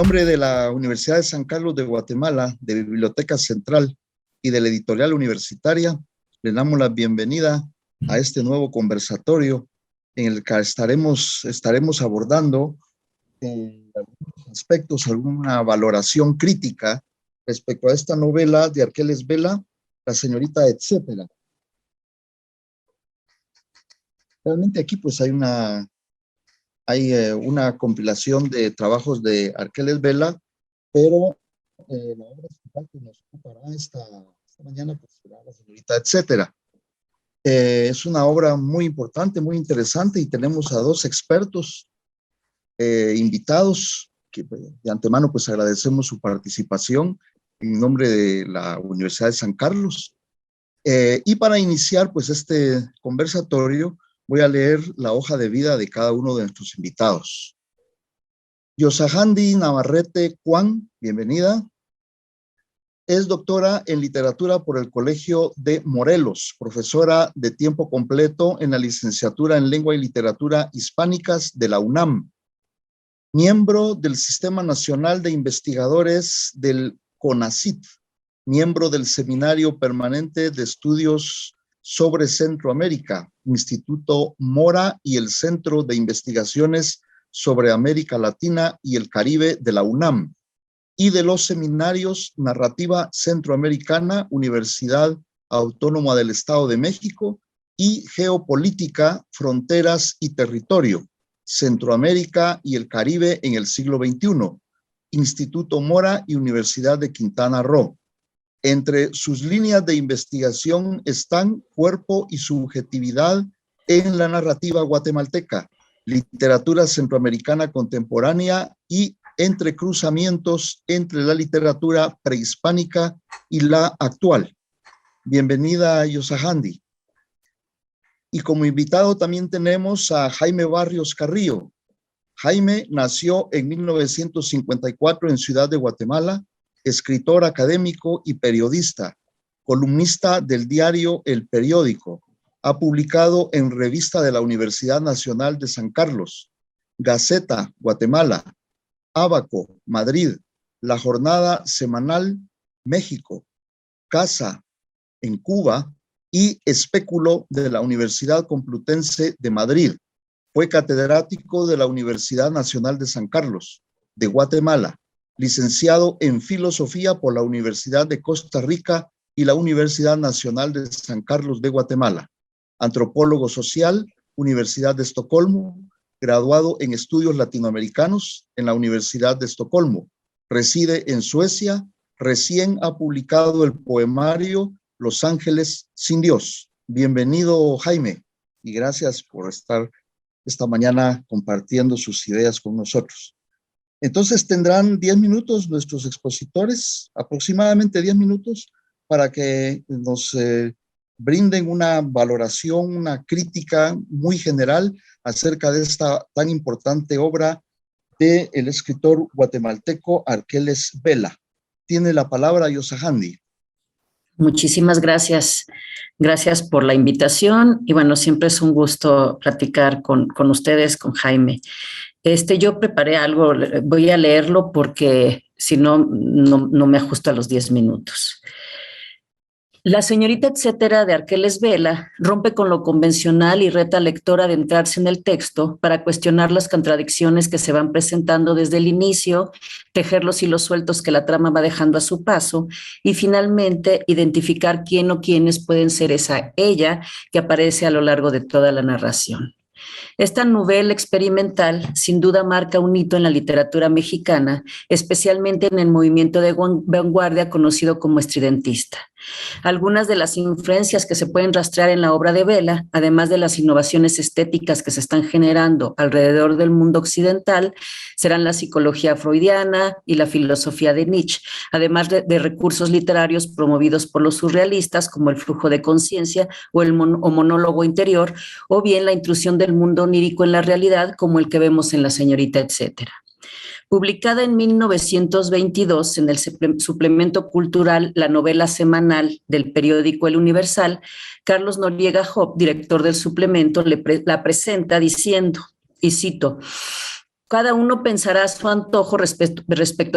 nombre de la Universidad de San Carlos de Guatemala, de Biblioteca Central y de la Editorial Universitaria, le damos la bienvenida a este nuevo conversatorio en el que estaremos abordando algunos aspectos, alguna valoración crítica respecto a esta novela de Arqueles Vela, La señorita etcétera. Realmente aquí pues hay una compilación de trabajos de Arqueles Vela, pero la obra que nos ocupará esta mañana pues será La señorita etcétera. Es una obra muy importante, muy interesante, y tenemos a dos expertos invitados que de antemano pues agradecemos su participación en nombre de la Universidad de San Carlos. Y para iniciar pues este conversatorio voy a leer la hoja de vida de cada uno de nuestros invitados. Yosahandi Navarrete Juan, bienvenida. Es doctora en literatura por el Colegio de Morelos, profesora de tiempo completo en la licenciatura en Lengua y Literatura Hispánicas de la UNAM, miembro del Sistema Nacional de Investigadores del CONACYT, miembro del Seminario Permanente de Estudios sobre Centroamérica, Instituto Mora y el Centro de Investigaciones sobre América Latina y el Caribe de la UNAM, y de los seminarios Narrativa Centroamericana, Universidad Autónoma del Estado de México, y Geopolítica, Fronteras y Territorio, Centroamérica y el Caribe en el siglo XXI, Instituto Mora y Universidad de Quintana Roo. Entre sus líneas de investigación están cuerpo y subjetividad en la narrativa guatemalteca, literatura centroamericana contemporánea y entrecruzamientos entre la literatura prehispánica y la actual. Bienvenida, Yosahandi. Y como invitado también tenemos a Jaime Barrios Carrillo. Jaime nació en 1954 en Ciudad de Guatemala, escritor académico y periodista, columnista del diario El Periódico. Ha publicado en Revista de la Universidad Nacional de San Carlos, Gaceta, Guatemala, Ábaco, Madrid, La Jornada Semanal, México, Casa, en Cuba, y Espéculo de la Universidad Complutense de Madrid. Fue catedrático de la Universidad Nacional de San Carlos, de Guatemala, licenciado en Filosofía por la Universidad de Costa Rica y la Universidad Nacional de San Carlos de Guatemala, antropólogo social, Universidad de Estocolmo, graduado en Estudios Latinoamericanos en la Universidad de Estocolmo. Reside en Suecia. Recién ha publicado el poemario Los Ángeles sin Dios. Bienvenido, Jaime, y gracias por estar esta mañana compartiendo sus ideas con nosotros. Entonces tendrán 10 minutos nuestros expositores, aproximadamente 10 minutos, para que nos brinden una valoración, una crítica muy general acerca de esta tan importante obra del escritor guatemalteco Arqueles Vela. Tiene la palabra Yosahandi. Muchísimas gracias. Gracias por la invitación y bueno, siempre es un gusto platicar con ustedes, con Jaime. Yo preparé algo, voy a leerlo porque si no me ajusto a los 10 minutos. La señorita etcétera de Arqueles Vela rompe con lo convencional y reta al lector a adentrarse en el texto para cuestionar las contradicciones que se van presentando desde el inicio, tejer los hilos sueltos que la trama va dejando a su paso y finalmente identificar quién o quiénes pueden ser esa ella que aparece a lo largo de toda la narración. Esta novela experimental sin duda marca un hito en la literatura mexicana, especialmente en el movimiento de vanguardia conocido como estridentista. Algunas de las influencias que se pueden rastrear en la obra de Vela, además de las innovaciones estéticas que se están generando alrededor del mundo occidental, serán la psicología freudiana y la filosofía de Nietzsche, además de recursos literarios promovidos por los surrealistas como el flujo de conciencia o el monólogo interior, o bien la intrusión del mundo onírico en la realidad como el que vemos en La señorita etcétera. Publicada en 1922 en el suplemento cultural La Novela Semanal del periódico El Universal, Carlos Noriega Job, director del suplemento, la presenta diciendo, y cito: Cada uno pensará a su antojo respecto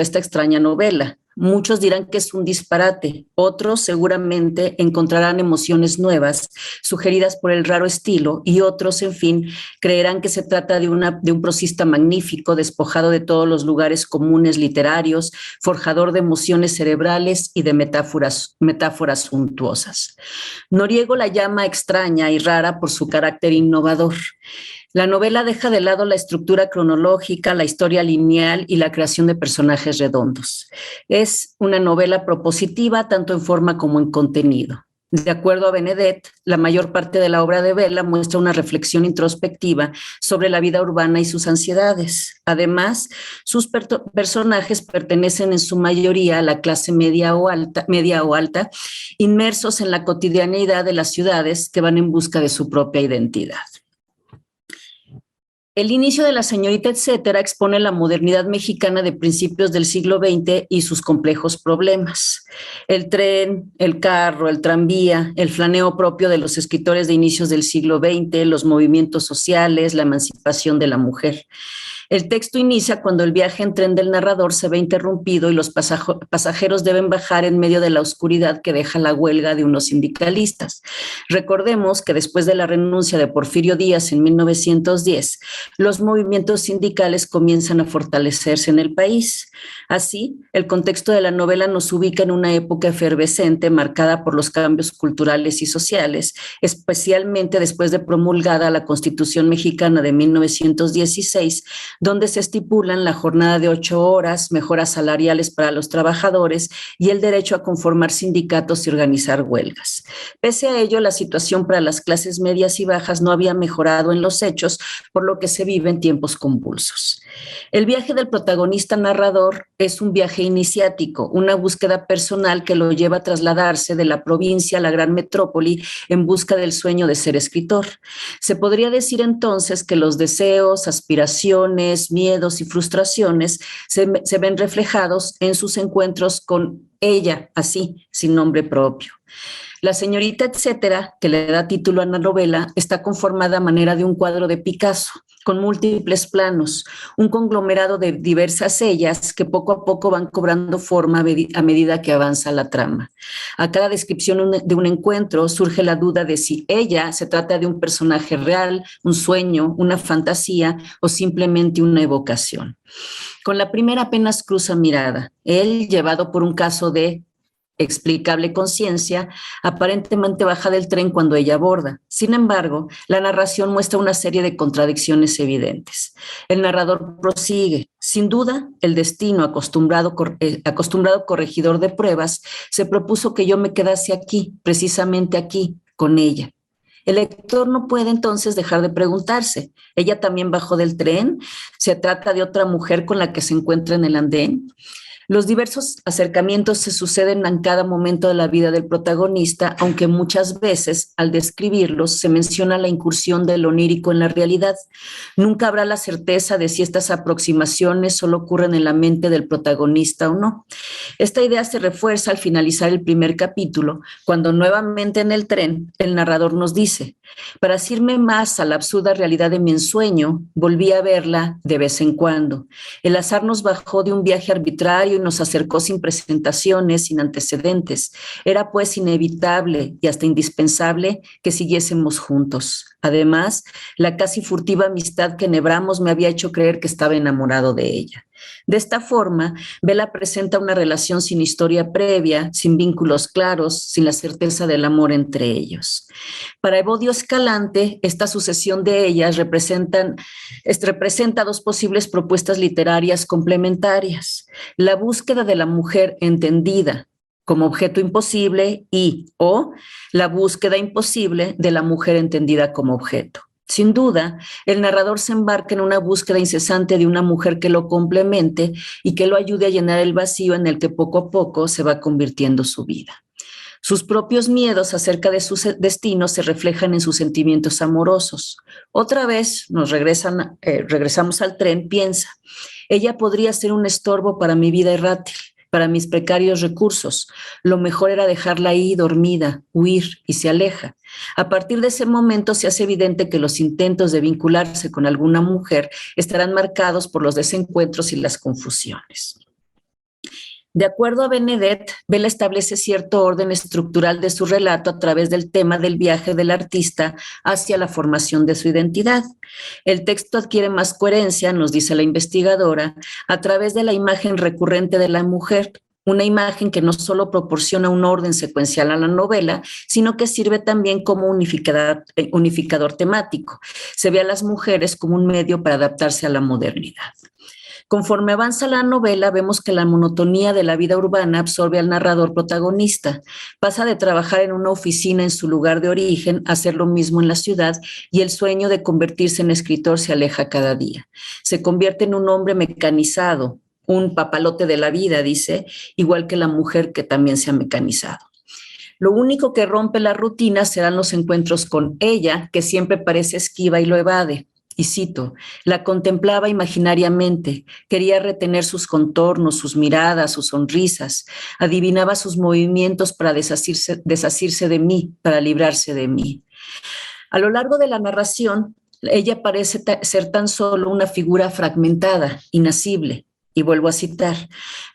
a esta extraña novela. Muchos dirán que es un disparate, otros seguramente encontrarán emociones nuevas sugeridas por el raro estilo y otros, en fin, creerán que se trata de un prosista magnífico, despojado de todos los lugares comunes literarios, forjador de emociones cerebrales y de metáforas suntuosas. Noriego la llama extraña y rara por su carácter innovador. La novela deja de lado la estructura cronológica, la historia lineal y la creación de personajes redondos. Es una novela propositiva tanto en forma como en contenido. De acuerdo a Benedet, la mayor parte de la obra de Vela muestra una reflexión introspectiva sobre la vida urbana y sus ansiedades. Además, sus personajes pertenecen en su mayoría a la clase media o alta, inmersos en la cotidianeidad de las ciudades que van en busca de su propia identidad. El inicio de La señorita etcétera expone la modernidad mexicana de principios del siglo XX y sus complejos problemas. El tren, el carro, el tranvía, el flaneo propio de los escritores de inicios del siglo XX, los movimientos sociales, la emancipación de la mujer. El texto inicia cuando el viaje en tren del narrador se ve interrumpido y los pasajeros deben bajar en medio de la oscuridad que deja la huelga de unos sindicalistas. Recordemos que después de la renuncia de Porfirio Díaz en 1910, los movimientos sindicales comienzan a fortalecerse en el país. Así, el contexto de la novela nos ubica en una época efervescente marcada por los cambios culturales y sociales, especialmente después de promulgada la Constitución Mexicana de 1916, donde se estipulan la jornada de 8 horas, mejoras salariales para los trabajadores y el derecho a conformar sindicatos y organizar huelgas. Pese a ello, la situación para las clases medias y bajas no había mejorado en los hechos, por lo que se vive en tiempos convulsos. El viaje del protagonista narrador es un viaje iniciático, una búsqueda personal que lo lleva a trasladarse de la provincia a la gran metrópoli en busca del sueño de ser escritor. Se podría decir entonces que los deseos, aspiraciones, miedos y frustraciones se ven reflejados en sus encuentros con ella, así, sin nombre propio. La señorita etcétera, que le da título a la novela, está conformada a manera de un cuadro de Picasso, con múltiples planos, un conglomerado de diversas ellas que poco a poco van cobrando forma a medida que avanza la trama. A cada descripción de un encuentro surge la duda de si ella se trata de un personaje real, un sueño, una fantasía o simplemente una evocación. Con la primera apenas cruza mirada. Él, llevado por un caso de explicable conciencia, aparentemente baja del tren cuando ella aborda. Sin embargo, la narración muestra una serie de contradicciones evidentes. El narrador prosigue. Sin duda, el destino, acostumbrado corregidor de pruebas, se propuso que yo me quedase aquí, precisamente aquí, con ella. El lector no puede entonces dejar de preguntarse, ¿ella también bajó del tren? ¿Se trata de otra mujer con la que se encuentra en el andén? Los diversos acercamientos se suceden en cada momento de la vida del protagonista, aunque muchas veces al describirlos se menciona la incursión de lo onírico en la realidad. Nunca habrá la certeza de si estas aproximaciones solo ocurren en la mente del protagonista o no. Esta idea se refuerza al finalizar el primer capítulo, cuando nuevamente en el tren el narrador nos dice: para asirme más a la absurda realidad de mi ensueño, volví a verla de vez en cuando. El azar nos bajó de un viaje arbitrario y nos acercó sin presentaciones, sin antecedentes. Era pues inevitable y hasta indispensable que siguiésemos juntos. Además, la casi furtiva amistad que enhebramos me había hecho creer que estaba enamorado de ella. De esta forma, Vela presenta una relación sin historia previa, sin vínculos claros, sin la certeza del amor entre ellos. Para Evodio Escalante, esta sucesión de ellas representa dos posibles propuestas literarias complementarias: la búsqueda de la mujer entendida como objeto imposible o la búsqueda imposible de la mujer entendida como objeto. Sin duda, el narrador se embarca en una búsqueda incesante de una mujer que lo complemente y que lo ayude a llenar el vacío en el que poco a poco se va convirtiendo su vida. Sus propios miedos acerca de su destino se reflejan en sus sentimientos amorosos. Otra vez regresamos al tren, piensa: ella podría ser un estorbo para mi vida errátil. para mis precarios recursos. Lo mejor era dejarla ahí dormida, huir, y se aleja. A partir de ese momento se hace evidente que los intentos de vincularse con alguna mujer estarán marcados por los desencuentros y las confusiones. De acuerdo a Benedet, Vela establece cierto orden estructural de su relato a través del tema del viaje del artista hacia la formación de su identidad. El texto adquiere más coherencia, nos dice la investigadora, a través de la imagen recurrente de la mujer, una imagen que no solo proporciona un orden secuencial a la novela, sino que sirve también como unificador temático. Se ve a las mujeres como un medio para adaptarse a la modernidad. Conforme avanza la novela, vemos que la monotonía de la vida urbana absorbe al narrador protagonista. Pasa de trabajar en una oficina en su lugar de origen a hacer lo mismo en la ciudad, y el sueño de convertirse en escritor se aleja cada día. Se convierte en un hombre mecanizado, un papalote de la vida, dice, igual que la mujer que también se ha mecanizado. Lo único que rompe la rutina serán los encuentros con ella, que siempre parece esquiva y lo evade. Y cito, la contemplaba imaginariamente, quería retener sus contornos, sus miradas, sus sonrisas, adivinaba sus movimientos para desasirse de mí, para librarse de mí. A lo largo de la narración, ella parece ser tan solo una figura fragmentada, inacible. Y vuelvo a citar,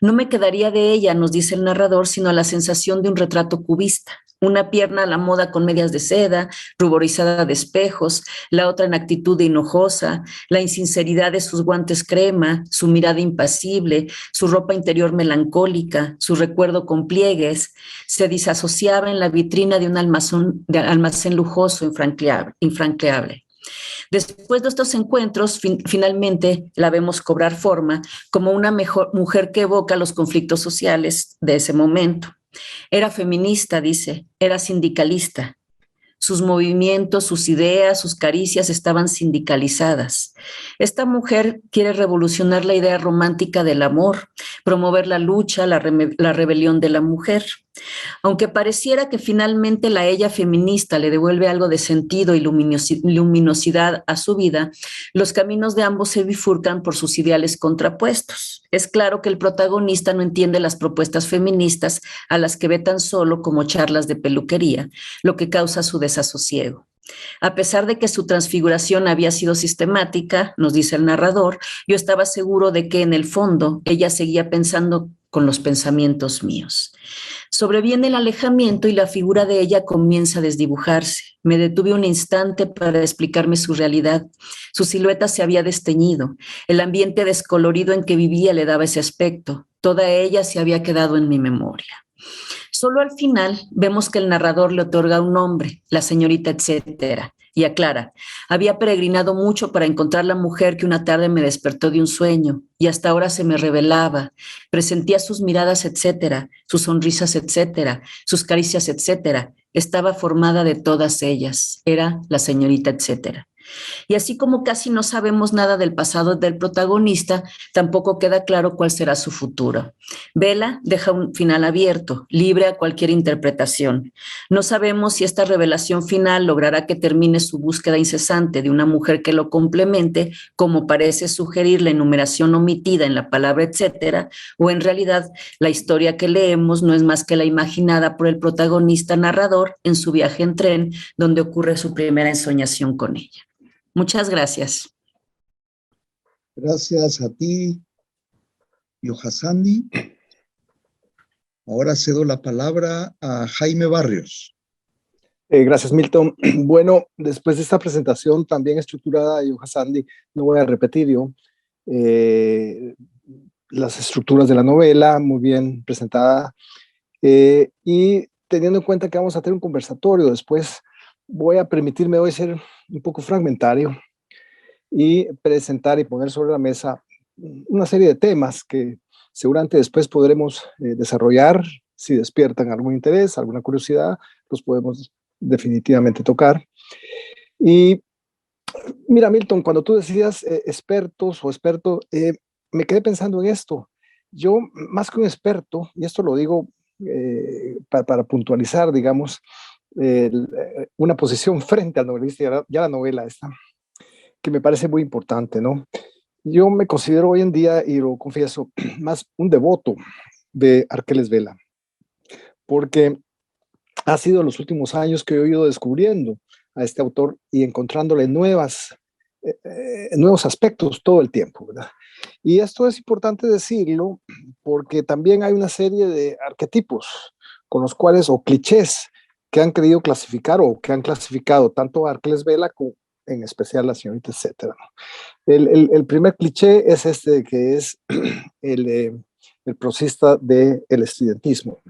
no me quedaría de ella, nos dice el narrador, sino la sensación de un retrato cubista. Una pierna a la moda con medias de seda, ruborizada de espejos, la otra en actitud de hinojosa, la insinceridad de sus guantes crema, su mirada impasible, su ropa interior melancólica, su recuerdo con pliegues, se disasociaba en la vitrina de un almacén lujoso infranqueable. Después de estos encuentros, finalmente la vemos cobrar forma como una mujer que evoca los conflictos sociales de ese momento. Era feminista, dice, era sindicalista. Sus movimientos, sus ideas, sus caricias estaban sindicalizadas. Esta mujer quiere revolucionar la idea romántica del amor, promover la lucha, la rebelión de la mujer. Aunque pareciera que finalmente la ella feminista le devuelve algo de sentido y luminosidad a su vida, los caminos de ambos se bifurcan por sus ideales contrapuestos. Es claro que el protagonista no entiende las propuestas feministas, a las que ve tan solo como charlas de peluquería, lo que causa su desasosiego. A pesar de que su transfiguración había sido sistemática, nos dice el narrador, yo estaba seguro de que en el fondo ella seguía pensando con los pensamientos míos. Sobreviene el alejamiento y la figura de ella comienza a desdibujarse. Me detuve un instante para explicarme su realidad. Su silueta se había desteñido. El ambiente descolorido en que vivía le daba ese aspecto. Toda ella se había quedado en mi memoria. Solo al final vemos que el narrador le otorga un nombre, la señorita etcétera, y aclara, había peregrinado mucho para encontrar la mujer que una tarde me despertó de un sueño y hasta ahora se me revelaba, presentía sus miradas etcétera, sus sonrisas etcétera, sus caricias etcétera, estaba formada de todas ellas, era la señorita etcétera. Y así como casi no sabemos nada del pasado del protagonista, tampoco queda claro cuál será su futuro. Vela deja un final abierto, libre a cualquier interpretación. No sabemos si esta revelación final logrará que termine su búsqueda incesante de una mujer que lo complemente, como parece sugerir la enumeración omitida en la palabra etcétera, o en realidad la historia que leemos no es más que la imaginada por el protagonista narrador en su viaje en tren, donde ocurre su primera ensoñación con ella. Muchas gracias. Gracias a ti, Yohasani. Ahora cedo la palabra a Jaime Barrios. Gracias, Milton. Bueno, después de esta presentación también estructurada de Yohasani, no voy a repetir yo las estructuras de la novela, muy bien presentada, y teniendo en cuenta que vamos a tener un conversatorio después, voy a permitirme hoy ser un poco fragmentario y presentar y poner sobre la mesa una serie de temas que seguramente después podremos desarrollar. Si despiertan algún interés, alguna curiosidad, los podemos definitivamente tocar. Y mira, Milton, cuando tú decías expertos o experto, me quedé pensando en esto. Yo, más que un experto, y esto lo digo para puntualizar, digamos, una posición frente al novelista, ya la novela esta, que me parece muy importante, ¿no? Yo me considero hoy en día, y lo confieso, más un devoto de Arqueles Vela, porque ha sido en los últimos años que he ido descubriendo a este autor y encontrándole nuevos aspectos todo el tiempo, ¿verdad? Y esto es importante decirlo porque también hay una serie de arquetipos con los cuales, o clichés, que han querido clasificar o que han clasificado tanto a Arqueles Vela como en especial la señorita, etcétera. El primer cliché es este, que es el prosista del estudiantismo.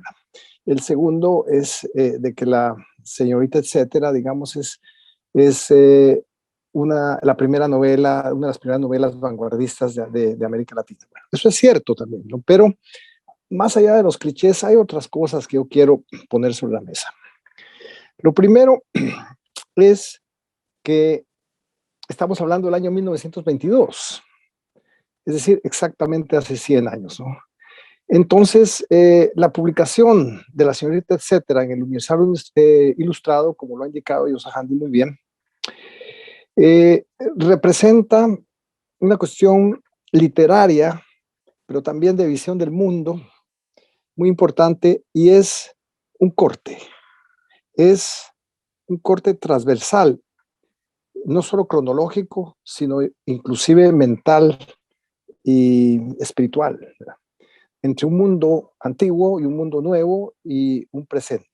El segundo es de que la señorita, etcétera, digamos, es la primera novela, una de las primeras novelas vanguardistas de América Latina. Bueno, eso es cierto también, ¿no? Pero más allá de los clichés, hay otras cosas que yo quiero poner sobre la mesa. Lo primero es que estamos hablando del año 1922, es decir, exactamente hace 100 años, ¿no? Entonces, la publicación de la señorita, etcétera, en el Universal Ilustrado, como lo ha indicado Yosa Handy muy bien, representa una cuestión literaria, pero también de visión del mundo, muy importante, y es un corte transversal, no solo cronológico, sino inclusive mental y espiritual, ¿verdad? Entre un mundo antiguo y un mundo nuevo y un presente.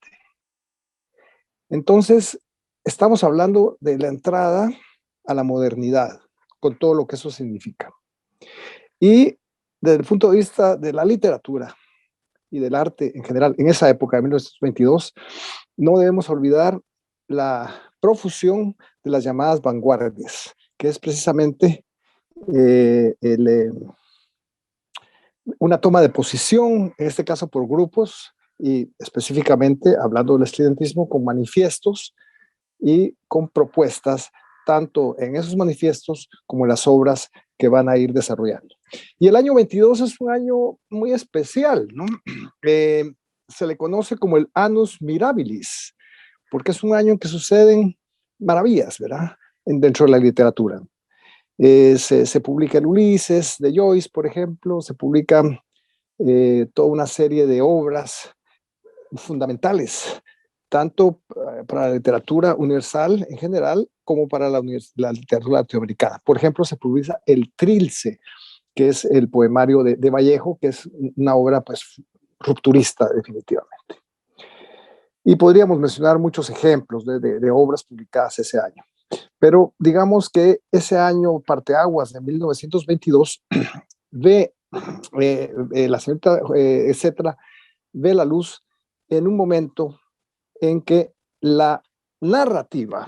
Entonces, estamos hablando de la entrada a la modernidad, con todo lo que eso significa. Y desde el punto de vista de la literatura y del arte en general, en esa época de 1922, no debemos olvidar la profusión de las llamadas vanguardias, que es precisamente una toma de posición, en este caso por grupos, y específicamente hablando del estudiantismo, con manifiestos y con propuestas, tanto en esos manifiestos como en las obras que van a ir desarrollando. Y el año 22 es un año muy especial, ¿no? Se le conoce como el Annus Mirabilis, porque es un año en que suceden maravillas, ¿verdad? Dentro de la literatura. Se publica el Ulises de Joyce, por ejemplo, se publica toda una serie de obras fundamentales, tanto para la literatura universal en general como para la literatura latinoamericana. Por ejemplo, se publica el Trilce, que es el poemario de Vallejo, que es una obra pues rupturista definitivamente. Y podríamos mencionar muchos ejemplos de obras publicadas ese año. Pero digamos que ese año parteaguas de 1922 ve la señorita, etcétera, ve la luz en un momento en que la narrativa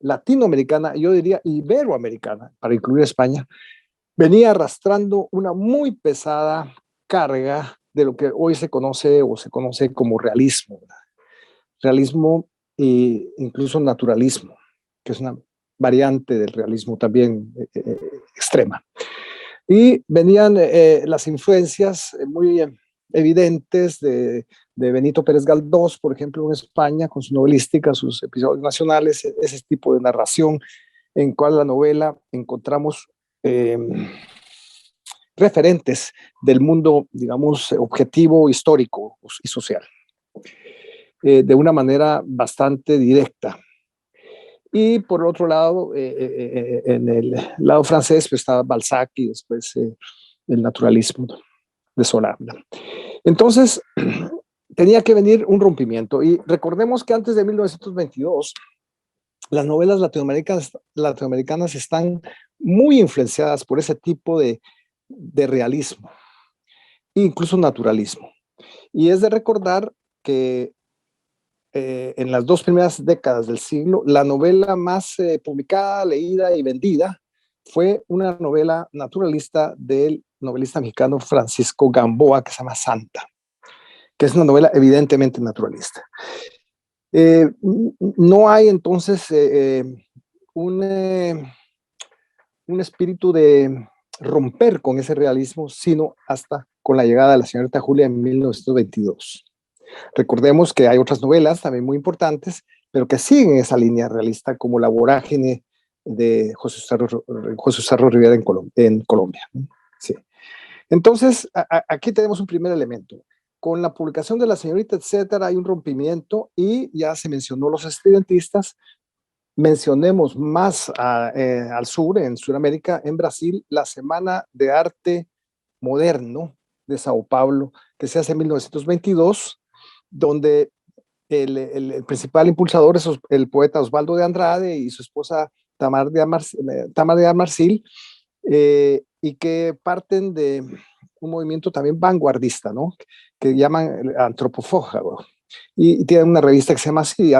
latinoamericana, yo diría iberoamericana, para incluir España, venía arrastrando una muy pesada carga de lo que hoy se conoce como realismo. Realismo e incluso naturalismo, que es una variante del realismo también extrema. Y venían las influencias muy evidentes de Benito Pérez Galdós, por ejemplo, en España, con su novelística, sus episodios nacionales, ese tipo de narración en cual la novela encontramos referentes del mundo, digamos, objetivo, histórico y social, de una manera bastante directa. Y por otro lado, en el lado francés, pues estaba Balzac y después el naturalismo de Zola. Entonces, tenía que venir un rompimiento. Y recordemos que antes de 1922, las novelas latinoamericanas están muy influenciadas por ese tipo de realismo, incluso naturalismo. Y es de recordar que en las 2 primeras décadas del siglo, la novela más publicada, leída y vendida fue una novela naturalista del novelista mexicano Francisco Gamboa, que se llama Santa, que es una novela evidentemente naturalista. No hay entonces un espíritu de romper con ese realismo, sino hasta con la llegada de la señorita Julia en 1922. Recordemos que hay otras novelas también muy importantes, pero que siguen esa línea realista, como La vorágine de José Sarro Rivera en Colombia. Sí. Entonces, aquí tenemos un primer elemento. Con la publicación de La Señorita, etcétera, hay un rompimiento y ya se mencionó los estridentistas. Mencionemos más al sur, en Sudamérica, en Brasil, la Semana de Arte Moderno de Sao Paulo, que se hace en 1922, donde el principal impulsador es el poeta Osvaldo de Andrade y su esposa Tamar de Amarsil, y que parten de un movimiento también vanguardista, ¿no? Que llaman antropofágico. Y tienen una revista que se llama así,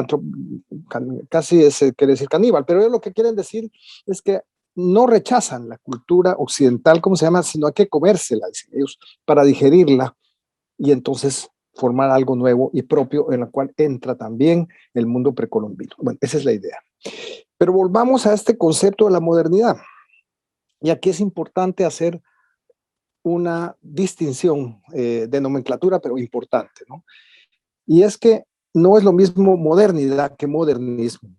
casi quiere decir caníbal, pero ellos lo que quieren decir es que no rechazan la cultura occidental, como se llama, sino hay que comérsela, dicen ellos, para digerirla y entonces formar algo nuevo y propio en la cual entra también el mundo precolombino. Bueno, esa es la idea. Pero volvamos a este concepto de la modernidad. Y aquí es importante hacer una distinción de nomenclatura, pero importante, ¿no? Y es que no es lo mismo modernidad que modernismo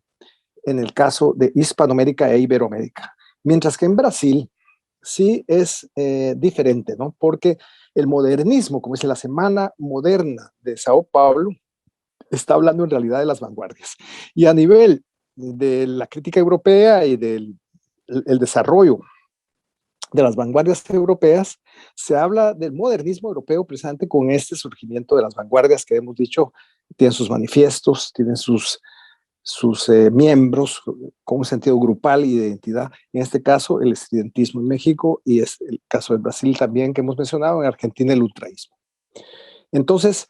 en el caso de Hispanoamérica e Iberoamérica. Mientras que en Brasil sí es diferente, ¿no? Porque el modernismo, como dice la Semana Moderna de Sao Paulo, está hablando en realidad de las vanguardias. Y a nivel de la crítica europea y del el desarrollo de las vanguardias europeas, se habla del modernismo europeo precisamente con este surgimiento de las vanguardias que hemos dicho, tienen sus manifiestos, tienen sus miembros con un sentido grupal y de identidad. En este caso, el estudiantismo en México y es el caso de Brasil también que hemos mencionado, en Argentina el ultraísmo. Entonces,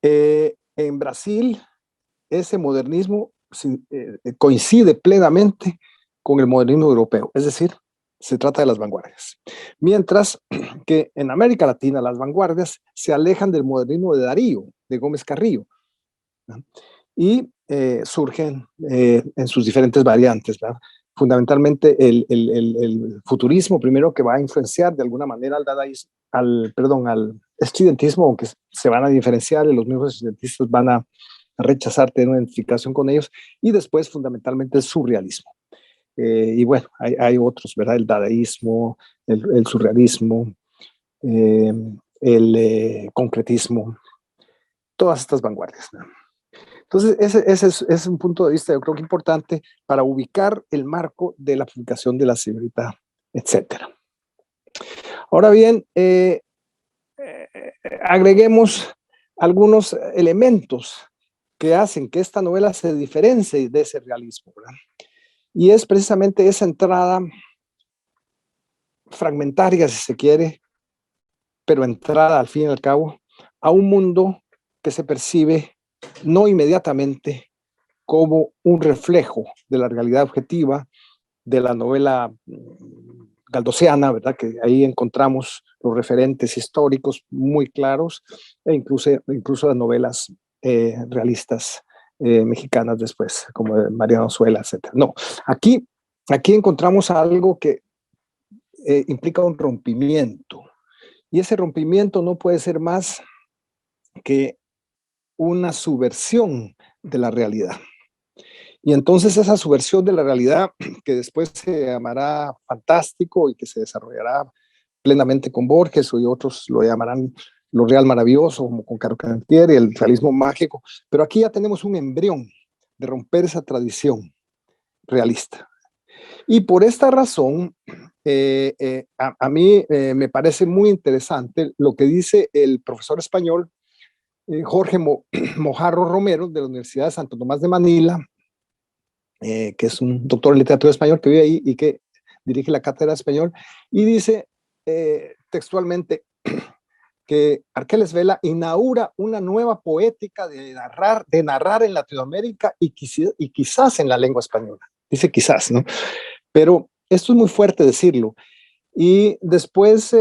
en Brasil, ese modernismo coincide plenamente con el modernismo europeo, es decir, se trata de las vanguardias. Mientras que en América Latina las vanguardias se alejan del modernismo de Darío, de Gómez Carrillo, ¿no? Y surgen en sus diferentes variantes, ¿verdad? Fundamentalmente el futurismo primero, que va a influenciar de alguna manera al dadaísmo, al estudiantismo, aunque se van a diferenciar y los mismos estudiantistas van a rechazar tener una identificación con ellos, y después fundamentalmente el surrealismo. Y bueno, hay otros, ¿verdad? El dadaísmo, el surrealismo, el concretismo, todas estas vanguardias, ¿no? Entonces, ese es un punto de vista, yo creo que importante para ubicar el marco de la publicación de La Señorita, etcétera. Ahora bien, agreguemos algunos elementos que hacen que esta novela se diferencie de ese realismo, ¿verdad? Y es precisamente esa entrada fragmentaria, si se quiere, pero entrada al fin y al cabo a un mundo que se percibe no inmediatamente como un reflejo de la realidad objetiva de la novela galdosiana, ¿verdad? Que ahí encontramos los referentes históricos muy claros, e incluso las novelas realistas mexicanas después, como de Mariano Suela, etc. No, aquí encontramos algo que implica un rompimiento, y ese rompimiento no puede ser más que una subversión de la realidad. Y entonces esa subversión de la realidad, que después se llamará fantástico y que se desarrollará plenamente con Borges, y otros lo llamarán lo real maravilloso, como con Caro Cantier y el realismo mágico, pero aquí ya tenemos un embrión de romper esa tradición realista. Y por esta razón, a mí me parece muy interesante lo que dice el profesor español Jorge Mojarro Romero, de la Universidad de Santo Tomás de Manila, que es un doctor en literatura español que vive ahí y que dirige la cátedra de español, y dice textualmente que Arqueles Vela inaugura una nueva poética de narrar en Latinoamérica y quizás en la lengua española. Dice quizás, ¿no? Pero esto es muy fuerte decirlo. Y después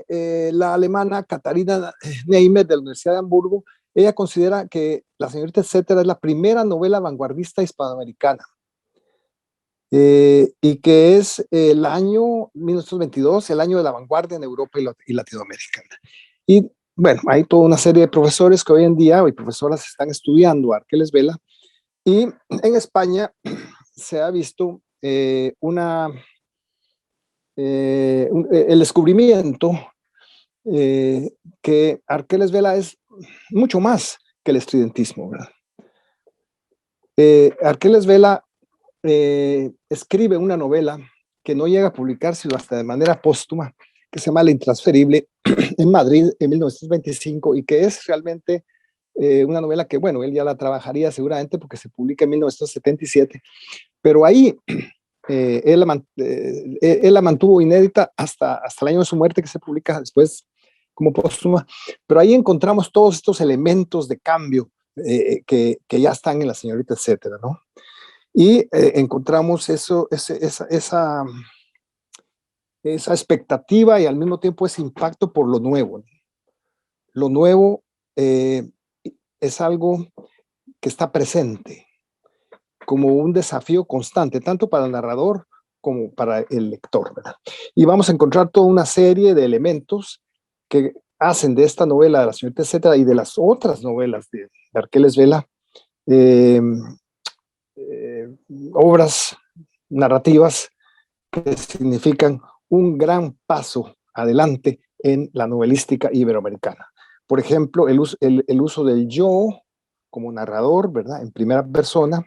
la alemana Katharina Neimer, de la Universidad de Hamburgo, ella considera que La Señorita, etcétera, es la primera novela vanguardista hispanoamericana. Y que es el año 1922, el año de la vanguardia en Europa y Latinoamérica. Y bueno, hay toda una serie de profesores que hoy en día, y profesoras, están estudiando a Arqueles Vela, y en España se ha visto el descubrimiento que Arqueles Vela es mucho más que el estridentismo, ¿verdad? Arqueles Vela escribe una novela que no llega a publicarse sino hasta de manera póstuma, que se llama La Intransferible, en Madrid en 1925, y que es realmente una novela que, bueno, él ya la trabajaría seguramente porque se publica en 1977, pero ahí él la mantuvo inédita hasta el año de su muerte, que se publica después como póstuma, pero ahí encontramos todos estos elementos de cambio que ya están en La Señorita Etcétera, ¿no? Y encontramos esa expectativa y al mismo tiempo ese impacto por lo nuevo. Lo nuevo es algo que está presente como un desafío constante, tanto para el narrador como para el lector, ¿verdad? Y vamos a encontrar toda una serie de elementos que hacen de esta novela de La Señorita Etcétera y de las otras novelas de Arqueles Vela obras narrativas que significan un gran paso adelante en la novelística iberoamericana. Por ejemplo, el uso del yo como narrador, ¿verdad? En primera persona,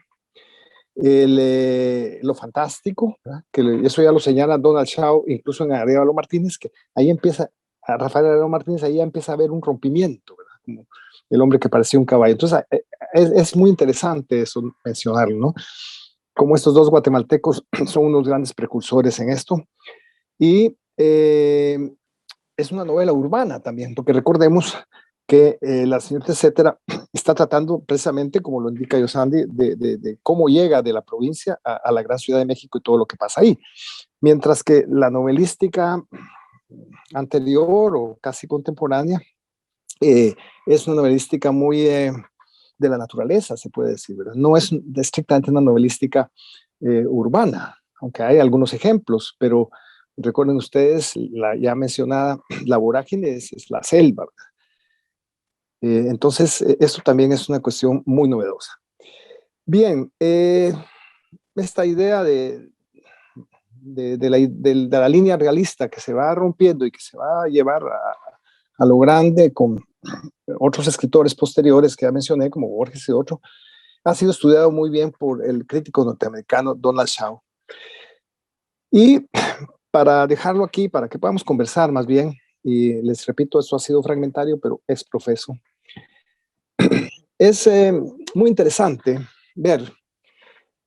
lo fantástico, ¿verdad? Que eso ya lo señala Donald Shaw, incluso en Arevalo Martínez, que ahí empieza, a Rafael Arevalo Martínez, ahí empieza a haber un rompimiento, ¿verdad? Como el hombre que parecía un caballo. Entonces, es muy interesante eso mencionarlo, ¿no? Como estos dos guatemaltecos son unos grandes precursores en esto. Y es una novela urbana también, porque recordemos que La Señorita Etcétera está tratando precisamente, como lo indica Yosandi, de cómo llega de la provincia a la gran Ciudad de México y todo lo que pasa ahí. Mientras que la novelística anterior o casi contemporánea es una novelística muy de la naturaleza, se puede decir, ¿verdad? No es estrictamente una novelística urbana, aunque hay algunos ejemplos, pero recuerden ustedes, la ya mencionada, la vorágine es la selva, ¿verdad? Entonces, esto también es una cuestión muy novedosa. Bien, esta idea de la línea realista que se va rompiendo y que se va a llevar a lo grande con otros escritores posteriores que ya mencioné, como Borges y otro, ha sido estudiado muy bien por el crítico norteamericano Donald Shaw. Y para dejarlo aquí, para que podamos conversar más bien, y les repito, esto ha sido fragmentario, pero es profeso. Es muy interesante ver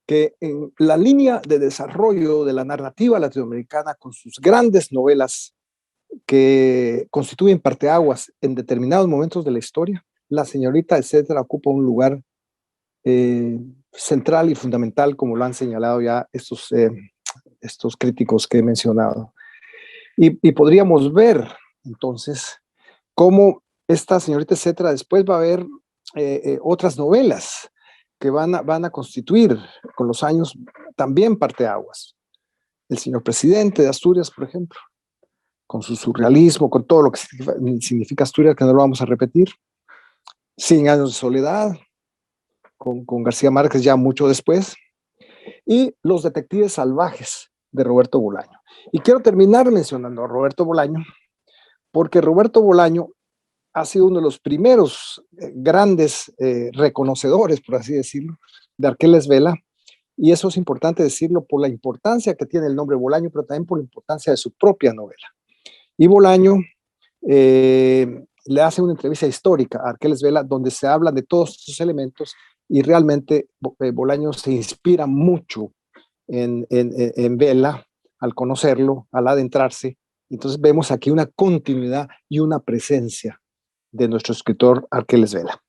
que en la línea de desarrollo de la narrativa latinoamericana, con sus grandes novelas que constituyen parteaguas en determinados momentos de la historia, La Señorita Etcétera ocupa un lugar central y fundamental, como lo han señalado ya estos críticos que he mencionado. Y podríamos ver, entonces, cómo esta Señorita Etcétera después va a haber otras novelas que van a constituir con los años también parteaguas. El señor presidente de Asturias, por ejemplo, con su surrealismo, con todo lo que significa Asturias, que no lo vamos a repetir. 100 años de soledad, con García Márquez ya mucho después, y Los detectives salvajes de Roberto Bolaño. Y quiero terminar mencionando a Roberto Bolaño, porque Roberto Bolaño ha sido uno de los primeros grandes reconocedores, por así decirlo, de Arqueles Vela, y eso es importante decirlo por la importancia que tiene el nombre Bolaño, pero también por la importancia de su propia novela. Y Bolaño le hace una entrevista histórica a Arqueles Vela donde se habla de todos estos elementos y realmente Bolaño se inspira mucho en Vela al conocerlo, al adentrarse. Entonces vemos aquí una continuidad y una presencia de nuestro escritor Arqueles Vela.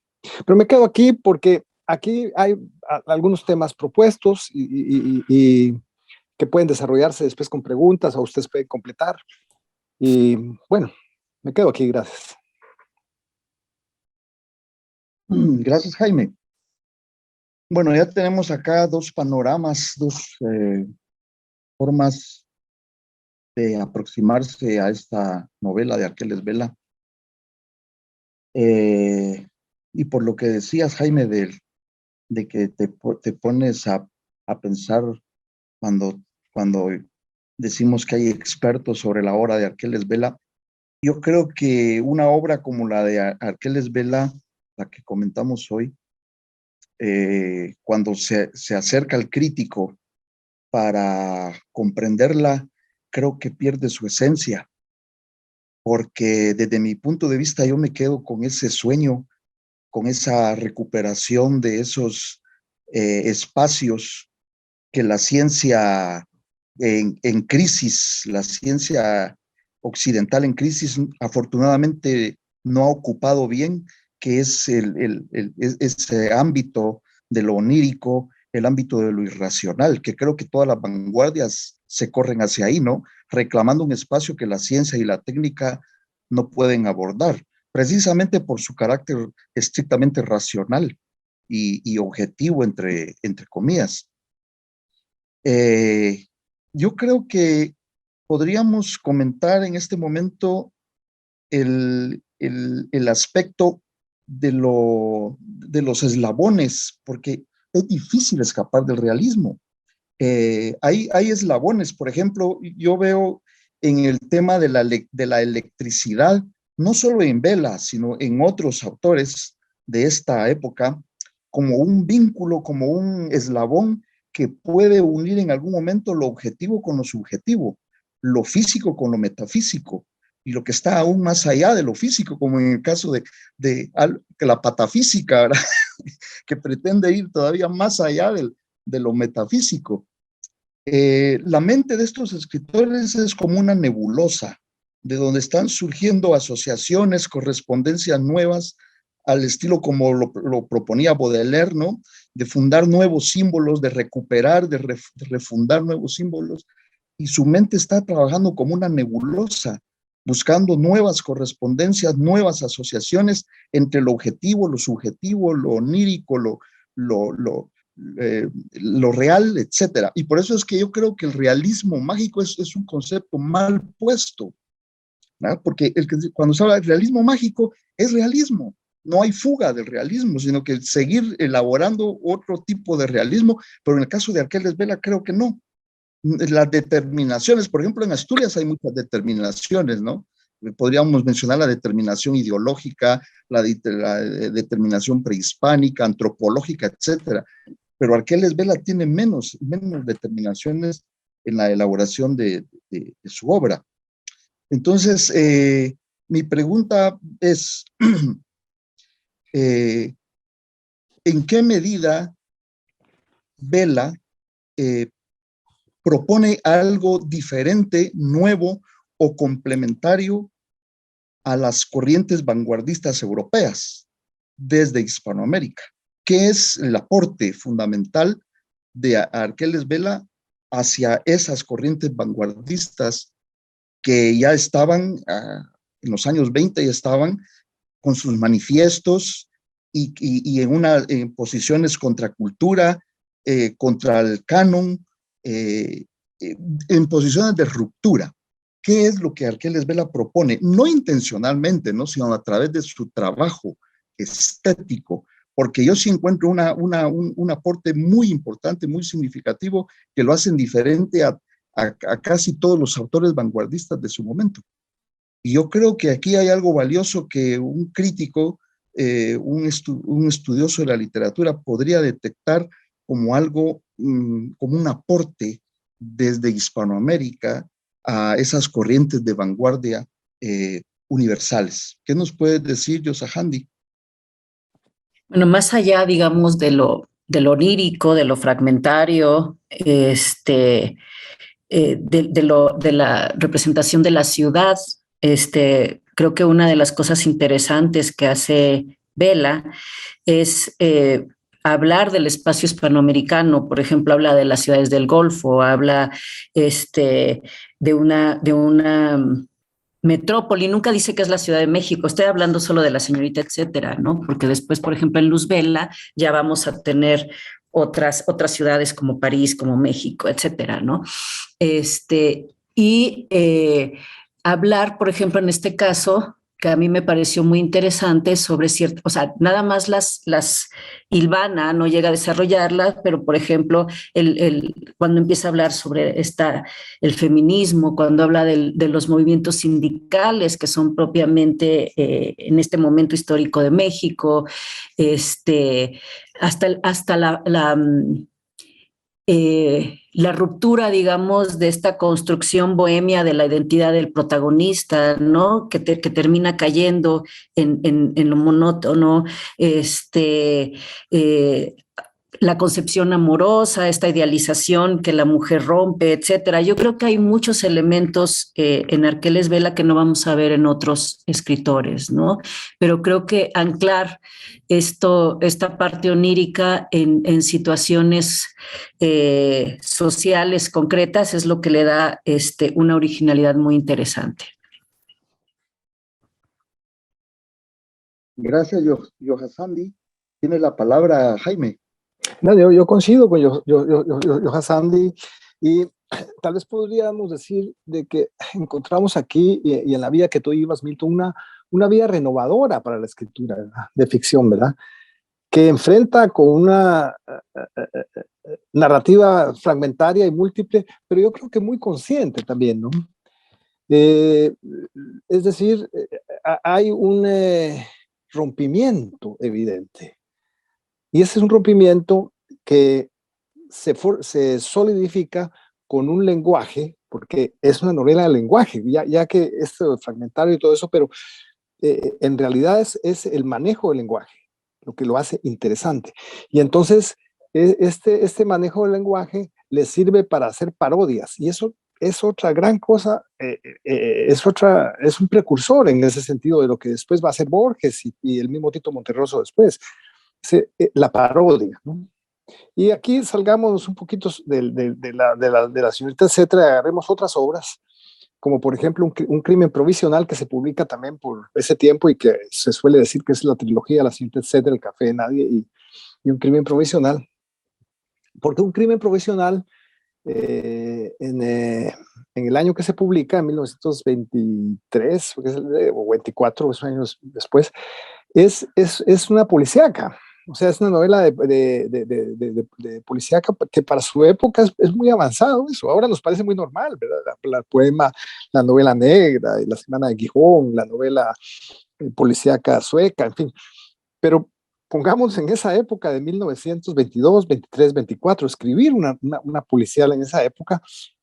Pero me quedo aquí porque aquí hay algunos temas propuestos y que pueden desarrollarse después con preguntas o ustedes pueden completar. Y bueno, me quedo aquí, gracias. Gracias, Jaime. Bueno, ya tenemos acá dos panoramas, dos formas de aproximarse a esta novela de Arqueles Vela. Y por lo que decías, Jaime, de que te pones a pensar cuando decimos que hay expertos sobre la obra de Arqueles Vela, yo creo que una obra como la de Arqueles Vela, la que comentamos hoy, cuando se acerca al crítico para comprenderla, creo que pierde su esencia, porque desde mi punto de vista yo me quedo con ese sueño, con esa recuperación de esos espacios que la ciencia en crisis, la ciencia occidental en crisis, afortunadamente no ha ocupado bien, que es ese ámbito de lo onírico, el ámbito de lo irracional, que creo que todas las vanguardias se corren hacia ahí, ¿no? Reclamando un espacio que la ciencia y la técnica no pueden abordar, precisamente por su carácter estrictamente racional y objetivo, entre comillas. Eh, yo creo que podríamos comentar en este momento el aspecto de los eslabones, porque es difícil escapar del realismo. Hay eslabones, por ejemplo, yo veo en el tema de la electricidad, no solo en Vela, sino en otros autores de esta época, como un vínculo, como un eslabón que puede unir en algún momento lo objetivo con lo subjetivo, lo físico con lo metafísico, y lo que está aún más allá de lo físico, como en el caso de la patafísica, ¿verdad? Que pretende ir todavía más allá de lo metafísico. La mente de estos escritores es como una nebulosa, de donde están surgiendo asociaciones, correspondencias nuevas, al estilo como lo proponía Baudelaire, ¿no? De fundar nuevos símbolos, de recuperar, de refundar nuevos símbolos, y su mente está trabajando como una nebulosa, buscando nuevas correspondencias, nuevas asociaciones entre lo objetivo, lo subjetivo, lo onírico, lo real, etcétera. Y por eso es que yo creo que el realismo mágico es un concepto mal puesto, ¿no? Porque cuando se habla de realismo mágico, es realismo. No hay fuga del realismo, sino que seguir elaborando otro tipo de realismo, pero en el caso de Arqueles Vela creo que no. Las determinaciones, por ejemplo, en Asturias hay muchas determinaciones, ¿no? Podríamos mencionar la determinación ideológica, la determinación prehispánica, antropológica, etcétera. Pero Arqueles Vela tiene menos determinaciones en la elaboración de su obra. Entonces, mi pregunta es, ¿en qué medida Vela propone algo diferente, nuevo o complementario a las corrientes vanguardistas europeas desde Hispanoamérica? ¿Qué es el aporte fundamental de Arqueles Vela hacia esas corrientes vanguardistas que ya estaban, en los años 20 ya estaban con sus manifiestos y en posiciones contra cultura, contra el canon, en posiciones de ruptura? ¿Qué es lo que Arqueles Vela propone? No intencionalmente, ¿no? Sino a través de su trabajo estético, porque yo sí encuentro un aporte muy importante, muy significativo, que lo hacen diferente a casi todos los autores vanguardistas de su momento. Y yo creo que aquí hay algo valioso que un crítico, un estudioso de la literatura podría detectar como algo, como un aporte desde Hispanoamérica a esas corrientes de vanguardia universales. ¿Qué nos puedes decir, Yosahandi? Bueno, más allá, digamos, de lo onírico, de lo fragmentario, de la representación de la ciudad, creo que una de las cosas interesantes que hace Vela es hablar del espacio hispanoamericano. Por ejemplo, habla de las ciudades del Golfo, habla de una metrópoli, nunca dice que es la Ciudad de México, estoy hablando solo de la señorita, etcétera, ¿no? Porque después, por ejemplo, en Luz Vela ya vamos a tener otras ciudades como París, como México, etcétera, ¿no? Y hablar, por ejemplo, en este caso, que a mí me pareció muy interesante sobre cierto, o sea, nada más las hilvana, no llega a desarrollarlas, pero por ejemplo, cuando empieza a hablar sobre el feminismo, cuando habla de los movimientos sindicales que son propiamente en este momento histórico de México, hasta la ruptura, digamos, de esta construcción bohemia de la identidad del protagonista, ¿no? Que termina cayendo en lo monótono, eh, la concepción amorosa, esta idealización que la mujer rompe, etcétera. Yo creo que hay muchos elementos en Arqueles Vela que no vamos a ver en otros escritores, ¿no? Pero creo que anclar esta parte onírica en situaciones sociales concretas es lo que le da una originalidad muy interesante. Gracias, Yohasandi. Tiene la palabra Jaime. No, yo coincido con Yohasandi, y tal vez podríamos decir de que encontramos aquí y en la vida que tú ibas, Milton, una vía renovadora para la escritura, ¿verdad?, de ficción, ¿verdad?, que enfrenta con una narrativa fragmentaria y múltiple, pero yo creo que muy consciente también, ¿no? Es decir, hay un rompimiento evidente. Y ese es un rompimiento que se solidifica con un lenguaje, porque es una novela de lenguaje, ya que es fragmentario y todo eso, pero en realidad es el manejo del lenguaje lo que lo hace interesante. Y entonces este manejo del lenguaje le sirve para hacer parodias, y eso es otra gran cosa, es un precursor en ese sentido de lo que después va a ser Borges y el mismo Tito Monterroso después. La parodia, ¿no? Y aquí salgamos un poquito de la señorita etcétera, agarremos otras obras, como por ejemplo un crimen provisional que se publica también por ese tiempo y que se suele decir que es la trilogía La señorita etcétera, El café de nadie y un crimen provisional. Porque un crimen provisional, en el año que se publica, en 1923 o 24, años después, es una policíaca. O sea, es una novela de policíaca que para su época es muy avanzado eso. Ahora nos parece muy normal, ¿verdad? La poema, la novela negra, La semana de Gijón, la novela policíaca sueca, en fin. Pero pongamos en esa época de 1922, 23, 24, escribir una policial en esa época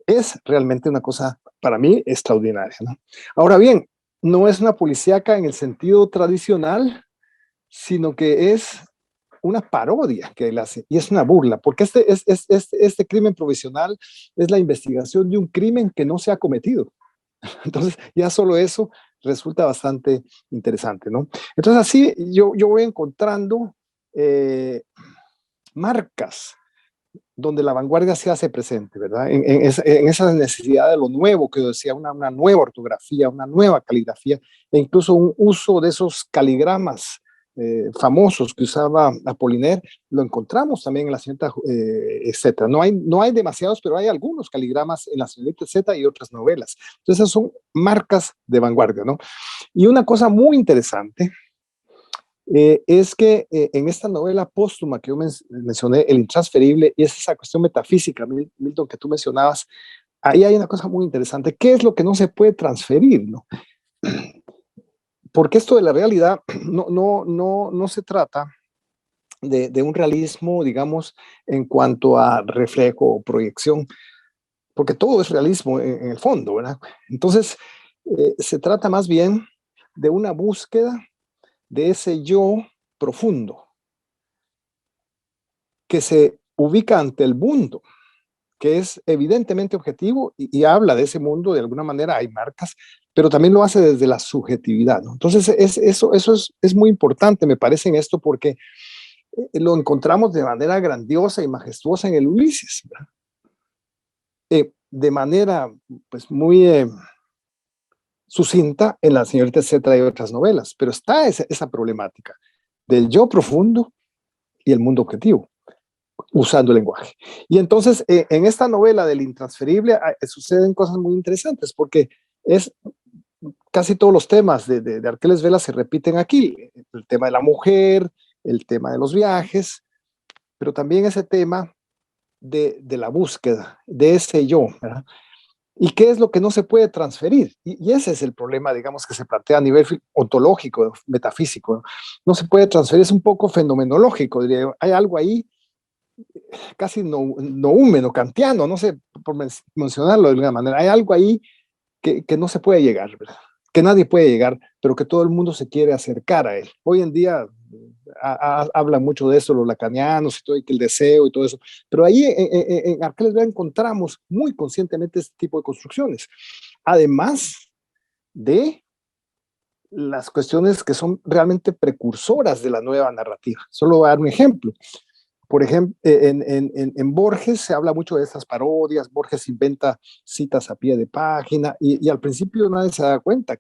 es realmente una cosa, para mí, extraordinaria, ¿no? Ahora bien, no es una policíaca en el sentido tradicional, sino que es una parodia que él hace, y es una burla, porque este crimen provisional es la investigación de un crimen que no se ha cometido. Entonces, ya solo eso resulta bastante interesante, ¿no? Entonces, así yo voy encontrando marcas donde la vanguardia se hace presente, ¿verdad? En esa necesidad de lo nuevo, que decía, una nueva ortografía, una nueva caligrafía, e incluso un uso de esos caligramas famosos que usaba Apollinaire, lo encontramos también en la señorita etcétera. No hay demasiados, pero hay algunos caligramas en la señorita etcétera y otras novelas. Entonces, esas son marcas de vanguardia, ¿no? Y una cosa muy interesante es que en esta novela póstuma que yo mencioné, El intransferible, y es esa cuestión metafísica, Milton, que tú mencionabas, ahí hay una cosa muy interesante. ¿Qué es lo que no se puede transferir, no? Porque esto de la realidad no se trata de un realismo, digamos, en cuanto a reflejo o proyección, porque todo es realismo en el fondo, ¿verdad? Entonces, se trata más bien de una búsqueda de ese yo profundo que se ubica ante el mundo, que es evidentemente objetivo y habla de ese mundo, de alguna manera hay marcas, pero también lo hace desde la subjetividad, ¿no? Entonces, eso es muy importante, me parece, en esto, porque lo encontramos de manera grandiosa y majestuosa en el Ulises, de manera pues muy sucinta en La señorita etcétera y otras novelas, pero está esa problemática del yo profundo y el mundo objetivo, usando el lenguaje. Y entonces, en esta novela del intransferible suceden cosas muy interesantes, porque es casi todos los temas de Arqueles Vela se repiten aquí, el tema de la mujer, el tema de los viajes, pero también ese tema de la búsqueda, de ese yo, ¿verdad? ¿Y qué es lo que no se puede transferir? Y ese es el problema, digamos, que se plantea a nivel ontológico, metafísico. No se puede transferir, es un poco fenomenológico, diría yo. Hay algo ahí casi noúmeno, kantiano, no sé, por mencionarlo de alguna manera. Hay algo ahí que no se puede llegar, ¿verdad? Que nadie puede llegar, pero que todo el mundo se quiere acercar a él. Hoy en día hablan mucho de eso los lacanianos y todo, y que el deseo y todo eso, pero ahí en Arqueles Vela encontramos muy conscientemente este tipo de construcciones, además de las cuestiones que son realmente precursoras de la nueva narrativa. Solo voy a dar un ejemplo. Por ejemplo, en Borges se habla mucho de estas parodias. Borges inventa citas a pie de página y al principio nadie se da cuenta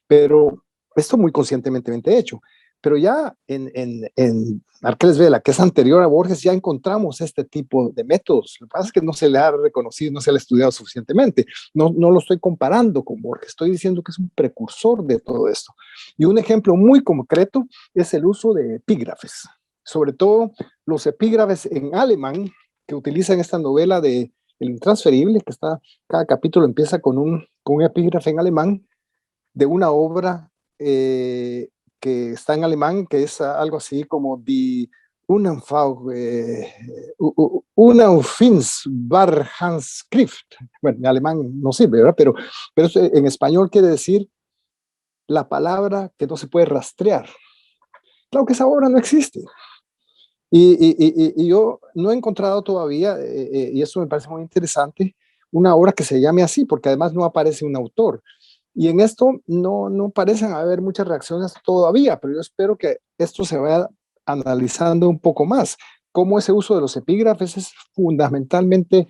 pero esto muy conscientemente hecho. Pero ya en Arqueles Vela, que es anterior a Borges, ya encontramos este tipo de métodos. Lo que pasa es que no se le ha reconocido, no se le ha estudiado suficientemente. No lo estoy comparando con Borges, estoy diciendo que es un precursor de todo esto. Y un ejemplo muy concreto es el uso de epígrafes, sobre todo los epígrafes en alemán que utilizan esta novela de El Intransferible, que está, cada capítulo empieza con un epígrafe en alemán de una obra que está en alemán, que es algo así como Die Unauffinsbarhandschrift. Bueno, en alemán no sirve, ¿verdad? Pero en español quiere decir la palabra que no se puede rastrear. Claro que esa obra no existe. Y yo no he encontrado todavía, y eso me parece muy interesante, una obra que se llame así, porque además no aparece un autor. Y en esto no parecen haber muchas reacciones todavía, pero yo espero que esto se vaya analizando un poco más. Cómo ese uso de los epígrafes es fundamentalmente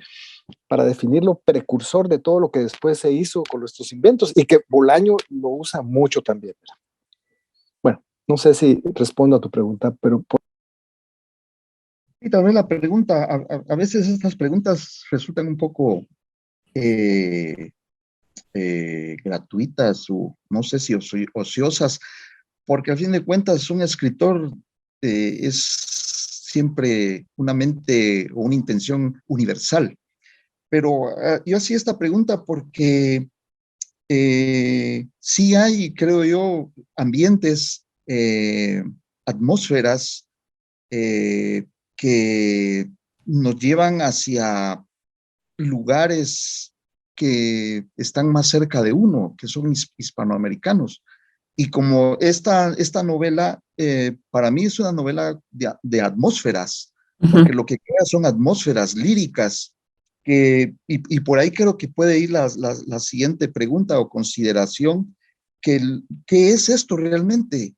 para definir lo precursor de todo lo que después se hizo con nuestros inventos y que Bolaño lo usa mucho también. Bueno, no sé si respondo a tu pregunta, pero... Y también la pregunta, a veces estas preguntas resultan un poco gratuitas o no sé si ociosas, porque al fin de cuentas un escritor es siempre una mente o una intención universal. Pero yo hacía esta pregunta porque sí hay, creo yo, ambientes, atmósferas eh, que nos llevan hacia lugares que están más cerca de uno, que son hispanoamericanos. Y como esta novela, para mí es una novela de atmósferas, porque lo que crea son atmósferas líricas, y por ahí creo que puede ir la siguiente pregunta o consideración, ¿qué es esto realmente?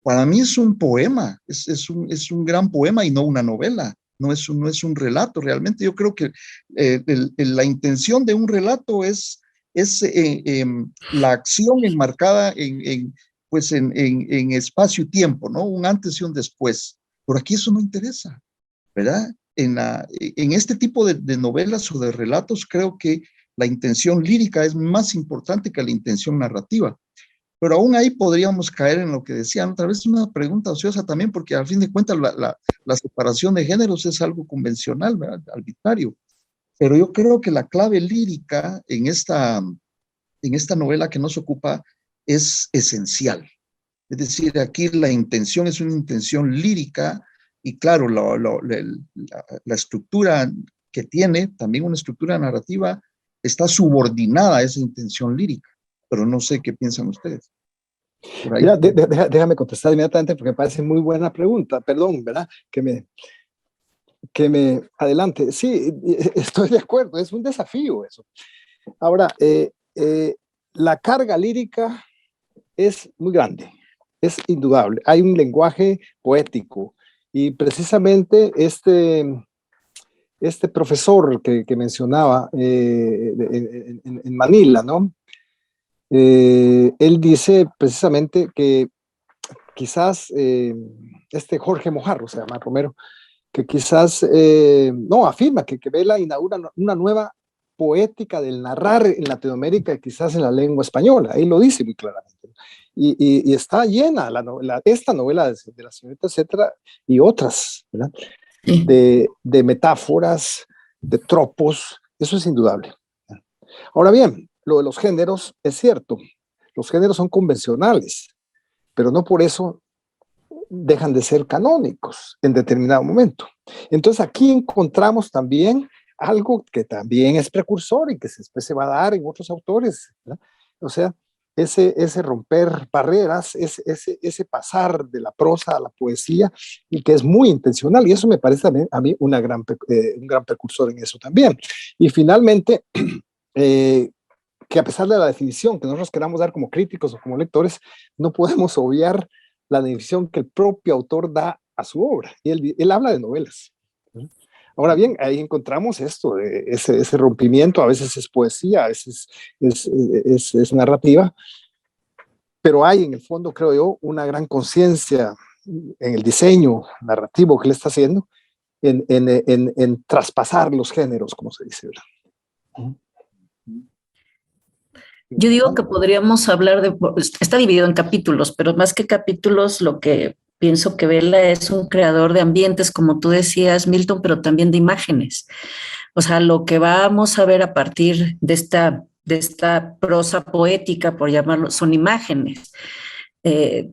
Para mí es un poema, es un gran poema y no una novela. No es un relato realmente. Yo creo que la intención de un relato es la acción enmarcada pues en espacio y tiempo, ¿no? Un antes y un después. Por aquí eso no interesa, ¿verdad? En este tipo de novelas o de relatos creo que la intención lírica es más importante que la intención narrativa. Pero aún ahí podríamos caer en lo que decían, otra vez una pregunta ociosa también, porque al fin de cuentas la separación de géneros es algo convencional, ¿verdad? Arbitrario. Pero yo creo que la clave lírica en esta novela que nos ocupa es esencial. Es decir, aquí la intención es una intención lírica y claro, la estructura que tiene, también una estructura narrativa, está subordinada a esa intención lírica. Pero no sé qué piensan ustedes. Por ahí. Mira, déjame contestar inmediatamente porque me parece muy buena pregunta. Perdón, ¿verdad? Que me adelante. Sí, estoy de acuerdo, es un desafío eso. Ahora, la carga lírica es muy grande, es indudable. Hay un lenguaje poético y precisamente este profesor que mencionaba en Manila, ¿no? Él dice precisamente que quizás Jorge Mojarro se llama Romero, que quizás no afirma que Vela inaugura una nueva poética del narrar en Latinoamérica, quizás en la lengua española, ahí lo dice muy claramente. Y está llena esta novela de la señorita, etcétera, y otras, ¿verdad? Sí. De metáforas, de tropos, eso es indudable. Ahora bien, lo de los géneros es cierto, los géneros son convencionales, pero no por eso dejan de ser canónicos en determinado momento. Entonces aquí encontramos también algo que también es precursor y que después se va a dar en otros autores, ¿verdad? O sea, ese romper barreras, ese pasar de la prosa a la poesía, y que es muy intencional, y eso me parece también a mí un gran precursor en eso también. Y finalmente, que a pesar de la definición que nosotros queramos dar como críticos o como lectores, no podemos obviar la definición que el propio autor da a su obra, y él habla de novelas. Ahora bien, ahí encontramos esto, ese rompimiento, a veces es poesía, a veces es narrativa, pero hay en el fondo, creo yo, una gran conciencia en el diseño narrativo que él está haciendo, en traspasar los géneros, como se dice, ¿verdad? Yo digo que podríamos hablar está dividido en capítulos, pero más que capítulos, lo que pienso que Vela es un creador de ambientes, como tú decías, Milton, pero también de imágenes. O sea, lo que vamos a ver a partir de esta prosa poética, por llamarlo, son imágenes.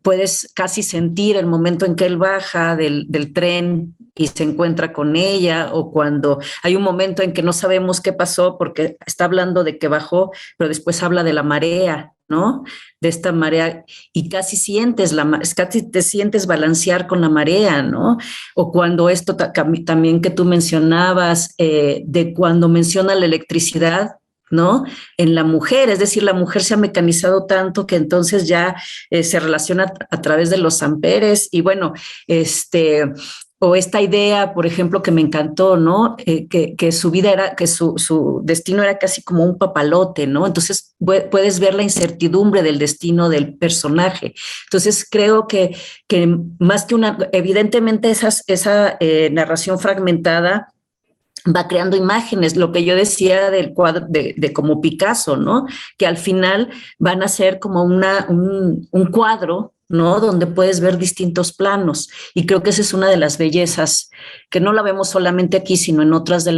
Puedes casi sentir el momento en que él baja del tren y se encuentra con ella, o cuando hay un momento en que no sabemos qué pasó porque está hablando de que bajó, pero después habla de la marea, ¿no? De esta marea, y casi te sientes balancear con la marea, ¿no? O cuando esto también que tú mencionabas, de cuando menciona la electricidad, ¿no? En la mujer, es decir, la mujer se ha mecanizado tanto que entonces ya se relaciona a través de los amperes, y bueno, o esta idea, por ejemplo, que me encantó, ¿no? Que su vida era, que su destino era casi como un papalote, ¿no? Entonces puedes ver la incertidumbre del destino del personaje. Entonces creo que más que evidentemente esa narración fragmentada va creando imágenes, lo que yo decía del cuadro, de como Picasso, ¿no? Que al final van a ser como un cuadro, ¿no? Donde puedes ver distintos planos. Y creo que esa es una de las bellezas, que no la vemos solamente aquí, sino en otras de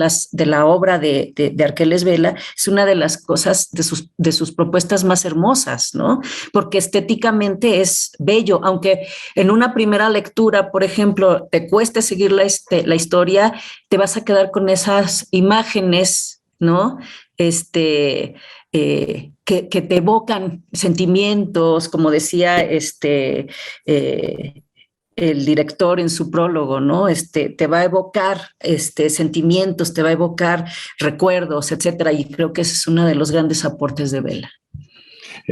la obra de Arqueles Vela. Es una de las cosas, de sus propuestas más hermosas, ¿no? Porque estéticamente es bello, aunque en una primera lectura, por ejemplo, te cueste seguir la historia, te vas a quedar con esas imágenes, ¿no? Que te evocan sentimientos, como decía el director en su prólogo, ¿no? Te va a evocar sentimientos, te va a evocar recuerdos, etcétera, y creo que ese es uno de los grandes aportes de Vela.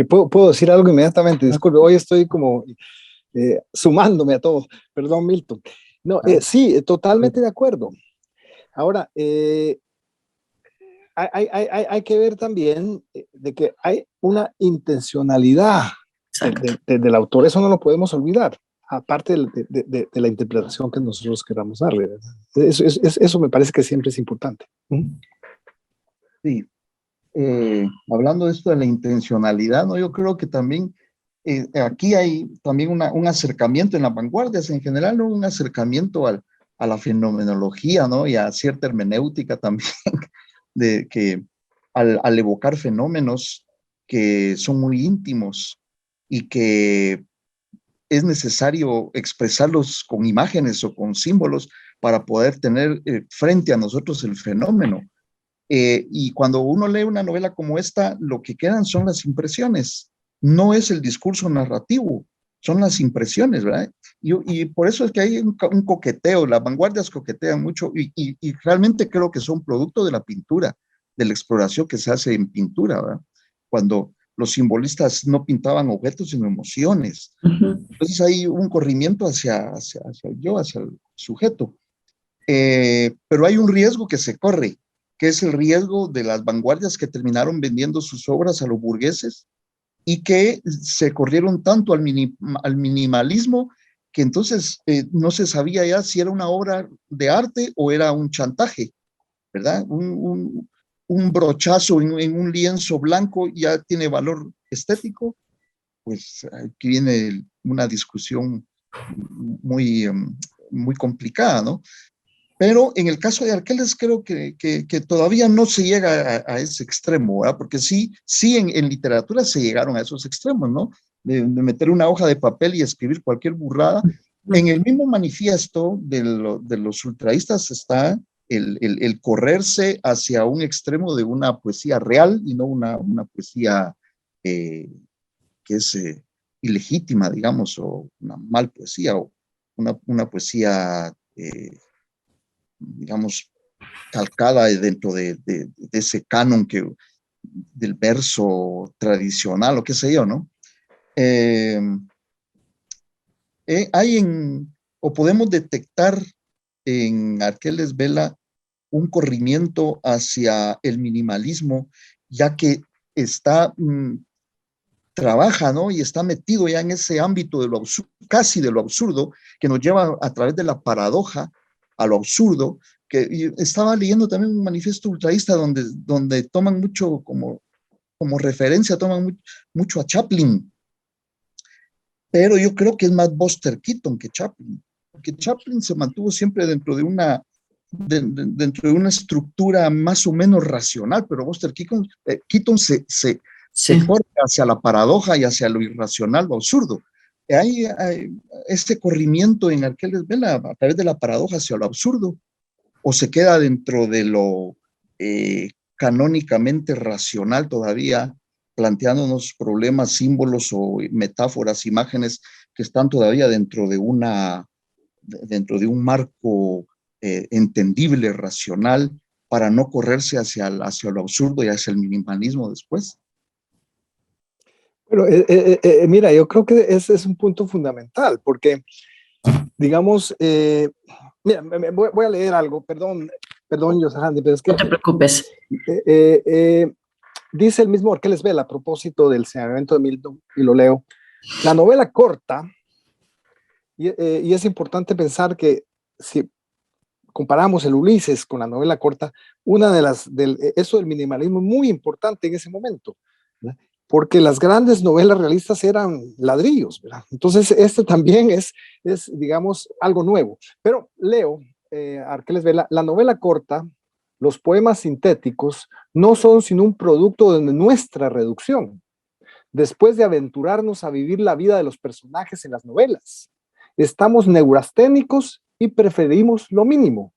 ¿Puedo decir algo inmediatamente? Disculpe, hoy estoy como sumándome a todo. Perdón, Milton. No, sí, totalmente de acuerdo. Ahora, hay que ver también de que hay una intencionalidad del autor, eso no lo podemos olvidar, aparte de la interpretación que nosotros queramos darle. Eso me parece que siempre es importante. Sí, hablando de esto de la intencionalidad, ¿no? Yo creo que también aquí hay también un acercamiento en las vanguardias en general, ¿no? Un acercamiento a la fenomenología, ¿no? Y a cierta hermenéutica también, de que al evocar fenómenos que son muy íntimos y que es necesario expresarlos con imágenes o con símbolos para poder tener frente a nosotros el fenómeno. Y cuando uno lee una novela como esta, lo que quedan son las impresiones, no es el discurso narrativo, son las impresiones, ¿verdad? Y por eso es que hay un coqueteo, las vanguardias coquetean mucho y realmente creo que son producto de la pintura, de la exploración que se hace en pintura, ¿verdad? Cuando los simbolistas no pintaban objetos, sino emociones. Entonces hay un corrimiento hacia el yo, hacia el sujeto. Pero hay un riesgo que se corre, que es el riesgo de las vanguardias que terminaron vendiendo sus obras a los burgueses y que se corrieron tanto al minimalismo que entonces no se sabía ya si era una obra de arte o era un chantaje, ¿verdad? un brochazo en un lienzo blanco ya tiene valor estético, pues aquí viene una discusión muy, muy complicada, ¿no? Pero en el caso de Arqueles creo que todavía no se llega a ese extremo, ¿verdad? Porque sí en literatura se llegaron a esos extremos, ¿no? De meter una hoja de papel y escribir cualquier burrada. En el mismo manifiesto de los ultraístas está el correrse hacia un extremo de una poesía real y no una poesía que es ilegítima, digamos, o una mal poesía, o una poesía digamos, calcada dentro de ese canon del verso tradicional o qué sé yo, ¿no? O podemos detectar en Arqueles Vela un corrimiento hacia el minimalismo, ya que trabaja, ¿no? Y está metido ya en ese ámbito de lo absurdo, casi de lo absurdo, que nos lleva a través de la paradoja a lo absurdo, que estaba leyendo también un manifiesto ultraísta donde toman mucho como referencia, toman mucho a Chaplin, pero yo creo que es más Buster Keaton que Chaplin, porque Chaplin se mantuvo siempre dentro de una estructura más o menos racional, pero Buster Keaton se forja hacia la paradoja y hacia lo irracional, lo absurdo. Hay este corrimiento en Arqueles Vela a través de la paradoja hacia lo absurdo, o se queda dentro de lo canónicamente racional todavía, planteándonos problemas, símbolos o metáforas, imágenes que están todavía dentro de un marco entendible, racional, para no correrse hacia lo absurdo y hacia el minimalismo después. Pero mira, yo creo que ese es un punto fundamental, porque, digamos, mira, voy a leer algo, perdón, Yossajandi, pero es que... No te preocupes. Dice el mismo Arqueles Vela a propósito del señalamiento de Milton, y lo leo: la novela corta, y es importante pensar que si comparamos el Ulises con la novela corta, eso del minimalismo es muy importante en ese momento, ¿verdad? Porque las grandes novelas realistas eran ladrillos, ¿verdad? Entonces, esto también es, digamos, algo nuevo. Pero leo, Arqueles Vela, la novela corta, los poemas sintéticos, no son sino un producto de nuestra reducción, después de aventurarnos a vivir la vida de los personajes en las novelas. Estamos neurasténicos y preferimos lo mínimo,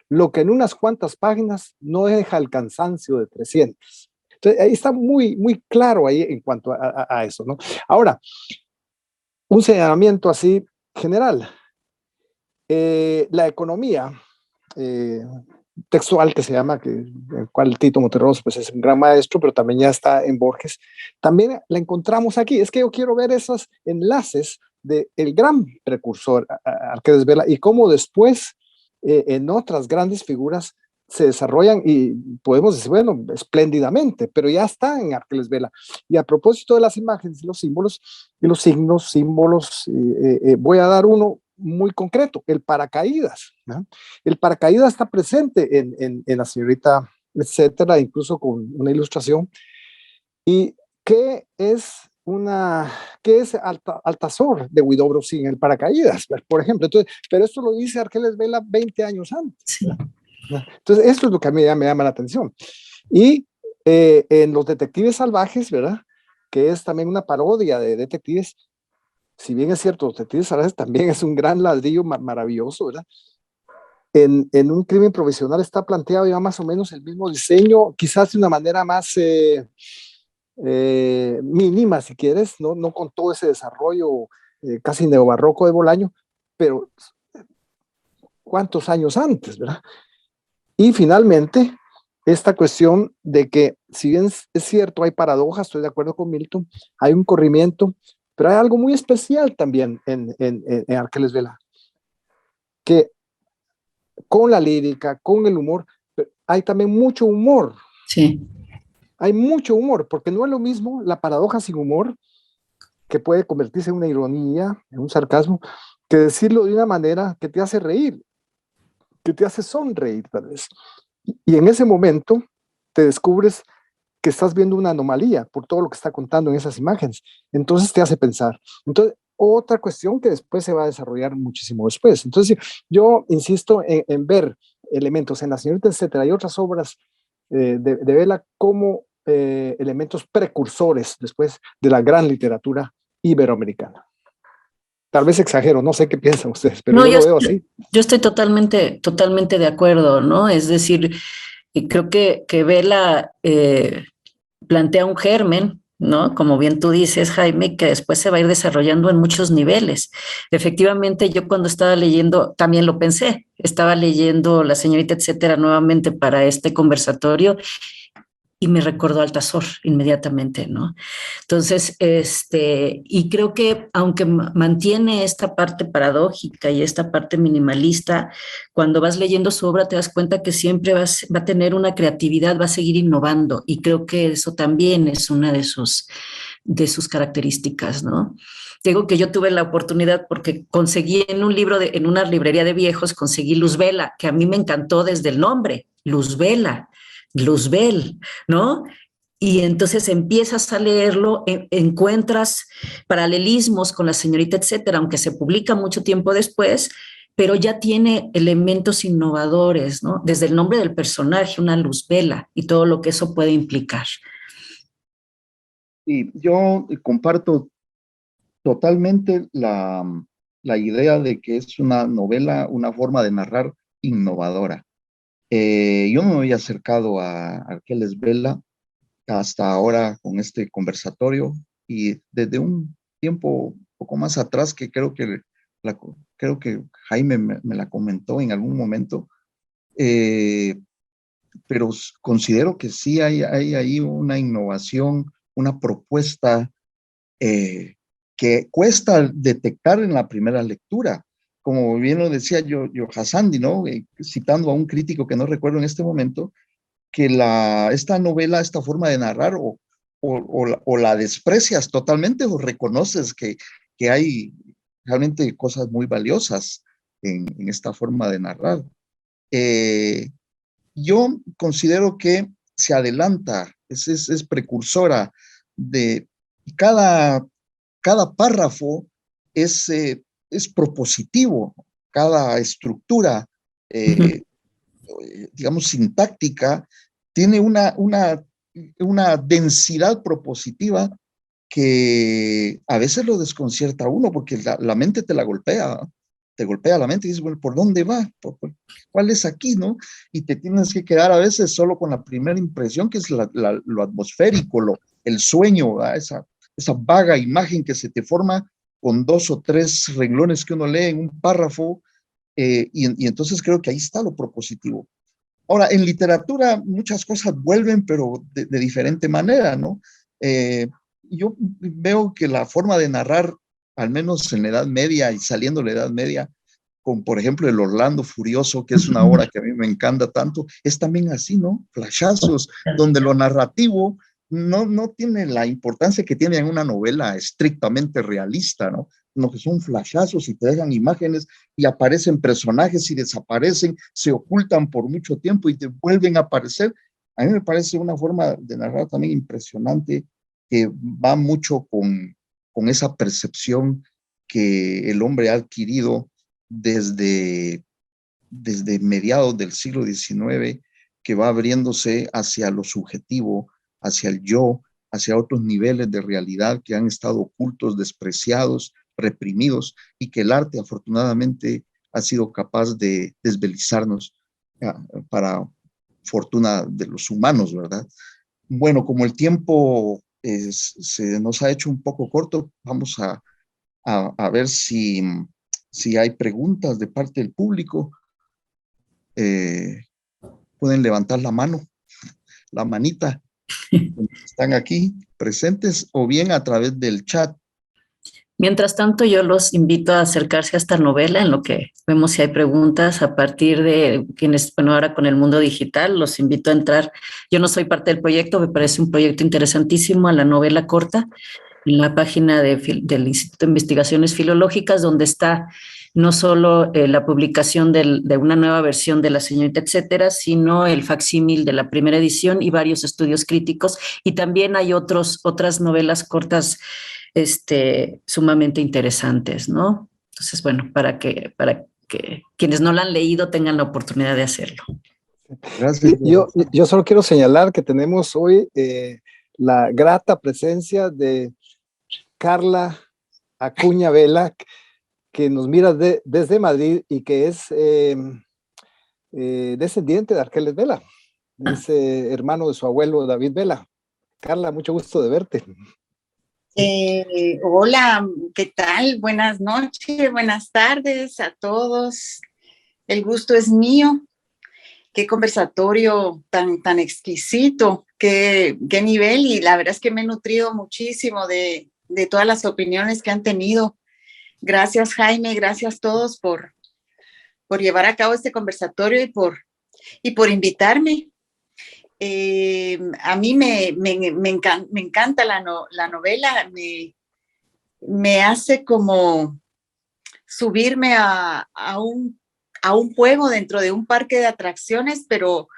lo que en unas cuantas páginas no deja el cansancio de 300. Entonces, ahí está muy, muy claro ahí en cuanto a eso, ¿no? Ahora, un señalamiento así general. La economía textual que se llama, el cual Tito Monterroso pues es un gran maestro, pero también ya está en Borges, también la encontramos aquí. Es que yo quiero ver esos enlaces del gran precursor Arqueles Vela y cómo después en otras grandes figuras se desarrollan y podemos decir, bueno, espléndidamente, pero ya está en Arqueles Vela. Y a propósito de las imágenes, los símbolos y los signos, símbolos, voy a dar uno muy concreto, el paracaídas, ¿no? El paracaídas está presente en la señorita, etcétera, incluso con una ilustración. ¿Y qué es Altazor de Huidobro sin el paracaídas, por ejemplo? Entonces, pero esto lo dice Arqueles Vela 20 años antes. Sí. Entonces, esto es lo que a mí me llama la atención. Y en Los Detectives Salvajes, ¿verdad? Que es también una parodia de detectives. Si bien es cierto, Los Detectives Salvajes también es un gran ladrillo maravilloso, ¿verdad? En Un Crimen Provisional está planteado ya más o menos el mismo diseño, quizás de una manera más mínima, si quieres, no con todo ese desarrollo casi neobarroco de Bolaño, pero ¿cuántos años antes, verdad? Y finalmente, esta cuestión de que, si bien es cierto, hay paradojas, estoy de acuerdo con Milton, hay un corrimiento, pero hay algo muy especial también en Arqueles Vela, que con la lírica, con el humor, hay también mucho humor. Sí. Hay mucho humor, porque no es lo mismo la paradoja sin humor, que puede convertirse en una ironía, en un sarcasmo, que decirlo de una manera que te hace reír, que te hace sonreír tal vez. Y en ese momento, te descubres que estás viendo una anomalía por todo lo que está contando en esas imágenes. Entonces te hace pensar. Entonces, otra cuestión que después se va a desarrollar muchísimo después. Entonces, yo insisto en ver elementos en La señorita, etcétera, y otras obras de Vela como elementos precursores después de la gran literatura iberoamericana. Tal vez exagero, no sé qué piensan ustedes, pero No, yo lo veo así. yo estoy totalmente de acuerdo, ¿no? Es decir, creo que Vela plantea un germen, ¿no? Como bien tú dices, Jaime, que después se va a ir desarrollando en muchos niveles. Efectivamente, yo cuando estaba leyendo, también lo pensé, estaba leyendo La señorita, etcétera, nuevamente para este conversatorio y me recordó Altazor inmediatamente, ¿no? Entonces, y creo que aunque mantiene esta parte paradójica y esta parte minimalista, cuando vas leyendo su obra te das cuenta que siempre va a tener una creatividad, va a seguir innovando y creo que eso también es una de sus características, ¿no? Digo que yo tuve la oportunidad porque conseguí en un libro, en una librería de viejos, conseguí Luzbela, que a mí me encantó desde el nombre, Luzbela, Luzbel, ¿no? Y entonces empiezas a leerlo, encuentras paralelismos con La señorita, etcétera, aunque se publica mucho tiempo después, pero ya tiene elementos innovadores, ¿no? Desde el nombre del personaje, una Luzbela, y todo lo que eso puede implicar. Y yo comparto totalmente la idea de que es una novela, una forma de narrar innovadora. Yo no me había acercado a Arqueles Vela hasta ahora con este conversatorio y desde un tiempo un poco más atrás que creo que Jaime me la comentó en algún momento, pero considero que sí hay ahí una innovación, una propuesta que cuesta detectar en la primera lectura. Como bien lo decía yo Hassandi, ¿no? Citando a un crítico que no recuerdo en este momento, que esta novela, esta forma de narrar, o la desprecias totalmente o reconoces que hay realmente cosas muy valiosas en esta forma de narrar. Yo considero que se adelanta, es precursora de cada, cada párrafo es propositivo, cada estructura, digamos, sintáctica, tiene una densidad propositiva que a veces lo desconcierta a uno porque la mente te golpea la mente y dices, bueno, ¿por dónde va? ¿Cuál es aquí, no? Y te tienes que quedar a veces solo con la primera impresión, que es lo atmosférico, el sueño, esa vaga imagen que se te forma con 2 o 3 renglones que uno lee en un párrafo, y entonces creo que ahí está lo propositivo. Ahora, en literatura muchas cosas vuelven, pero de diferente manera, ¿no? Yo veo que la forma de narrar, al menos en la Edad Media y saliendo de la Edad Media, con, por ejemplo, el Orlando Furioso, que es una obra que a mí me encanta tanto, es también así, ¿no? Flashazos, donde lo narrativo no tiene la importancia que tiene en una novela estrictamente realista, ¿no? No, que son flashazos y te dejan imágenes y aparecen personajes y desaparecen, se ocultan por mucho tiempo y te vuelven a aparecer. A mí me parece una forma de narrar también impresionante que va mucho con esa percepción que el hombre ha adquirido desde mediados del siglo XIX, que va abriéndose hacia lo subjetivo, hacia el yo, hacia otros niveles de realidad que han estado ocultos, despreciados, reprimidos, y que el arte afortunadamente ha sido capaz de desvelizarnos para fortuna de los humanos, ¿verdad? Bueno, como el tiempo se nos ha hecho un poco corto, vamos a ver si hay preguntas de parte del público. Pueden levantar la mano, la manita, están aquí presentes, o bien a través del chat. Mientras tanto, yo los invito a acercarse a esta novela en lo que vemos si hay preguntas a partir de quienes, bueno, ahora con el mundo digital, los invito a entrar. Yo no soy parte del proyecto, me parece un proyecto interesantísimo, a la novela corta, en la página del Instituto de Investigaciones Filológicas, donde está no solo la publicación de una nueva versión de La Señorita Etcétera, sino el facsímil de la primera edición y varios estudios críticos. Y también hay otras novelas cortas sumamente interesantes, ¿no? Entonces, bueno, para que quienes no la han leído tengan la oportunidad de hacerlo. Gracias. Yo solo quiero señalar que tenemos hoy la grata presencia de Carla Acuña Vela, que nos mira desde Madrid y que es descendiente de Arqueles Vela, es hermano de su abuelo David Vela. Carla, mucho gusto de verte. Hola, ¿qué tal? Buenas noches, buenas tardes a todos. El gusto es mío. Qué conversatorio tan exquisito, qué nivel, y la verdad es que me he nutrido muchísimo de todas las opiniones que han tenido. Gracias, Jaime, gracias a todos por llevar a cabo este conversatorio y por invitarme. A mí me encanta la novela, me hace como subirme a un juego dentro de un parque de atracciones, pero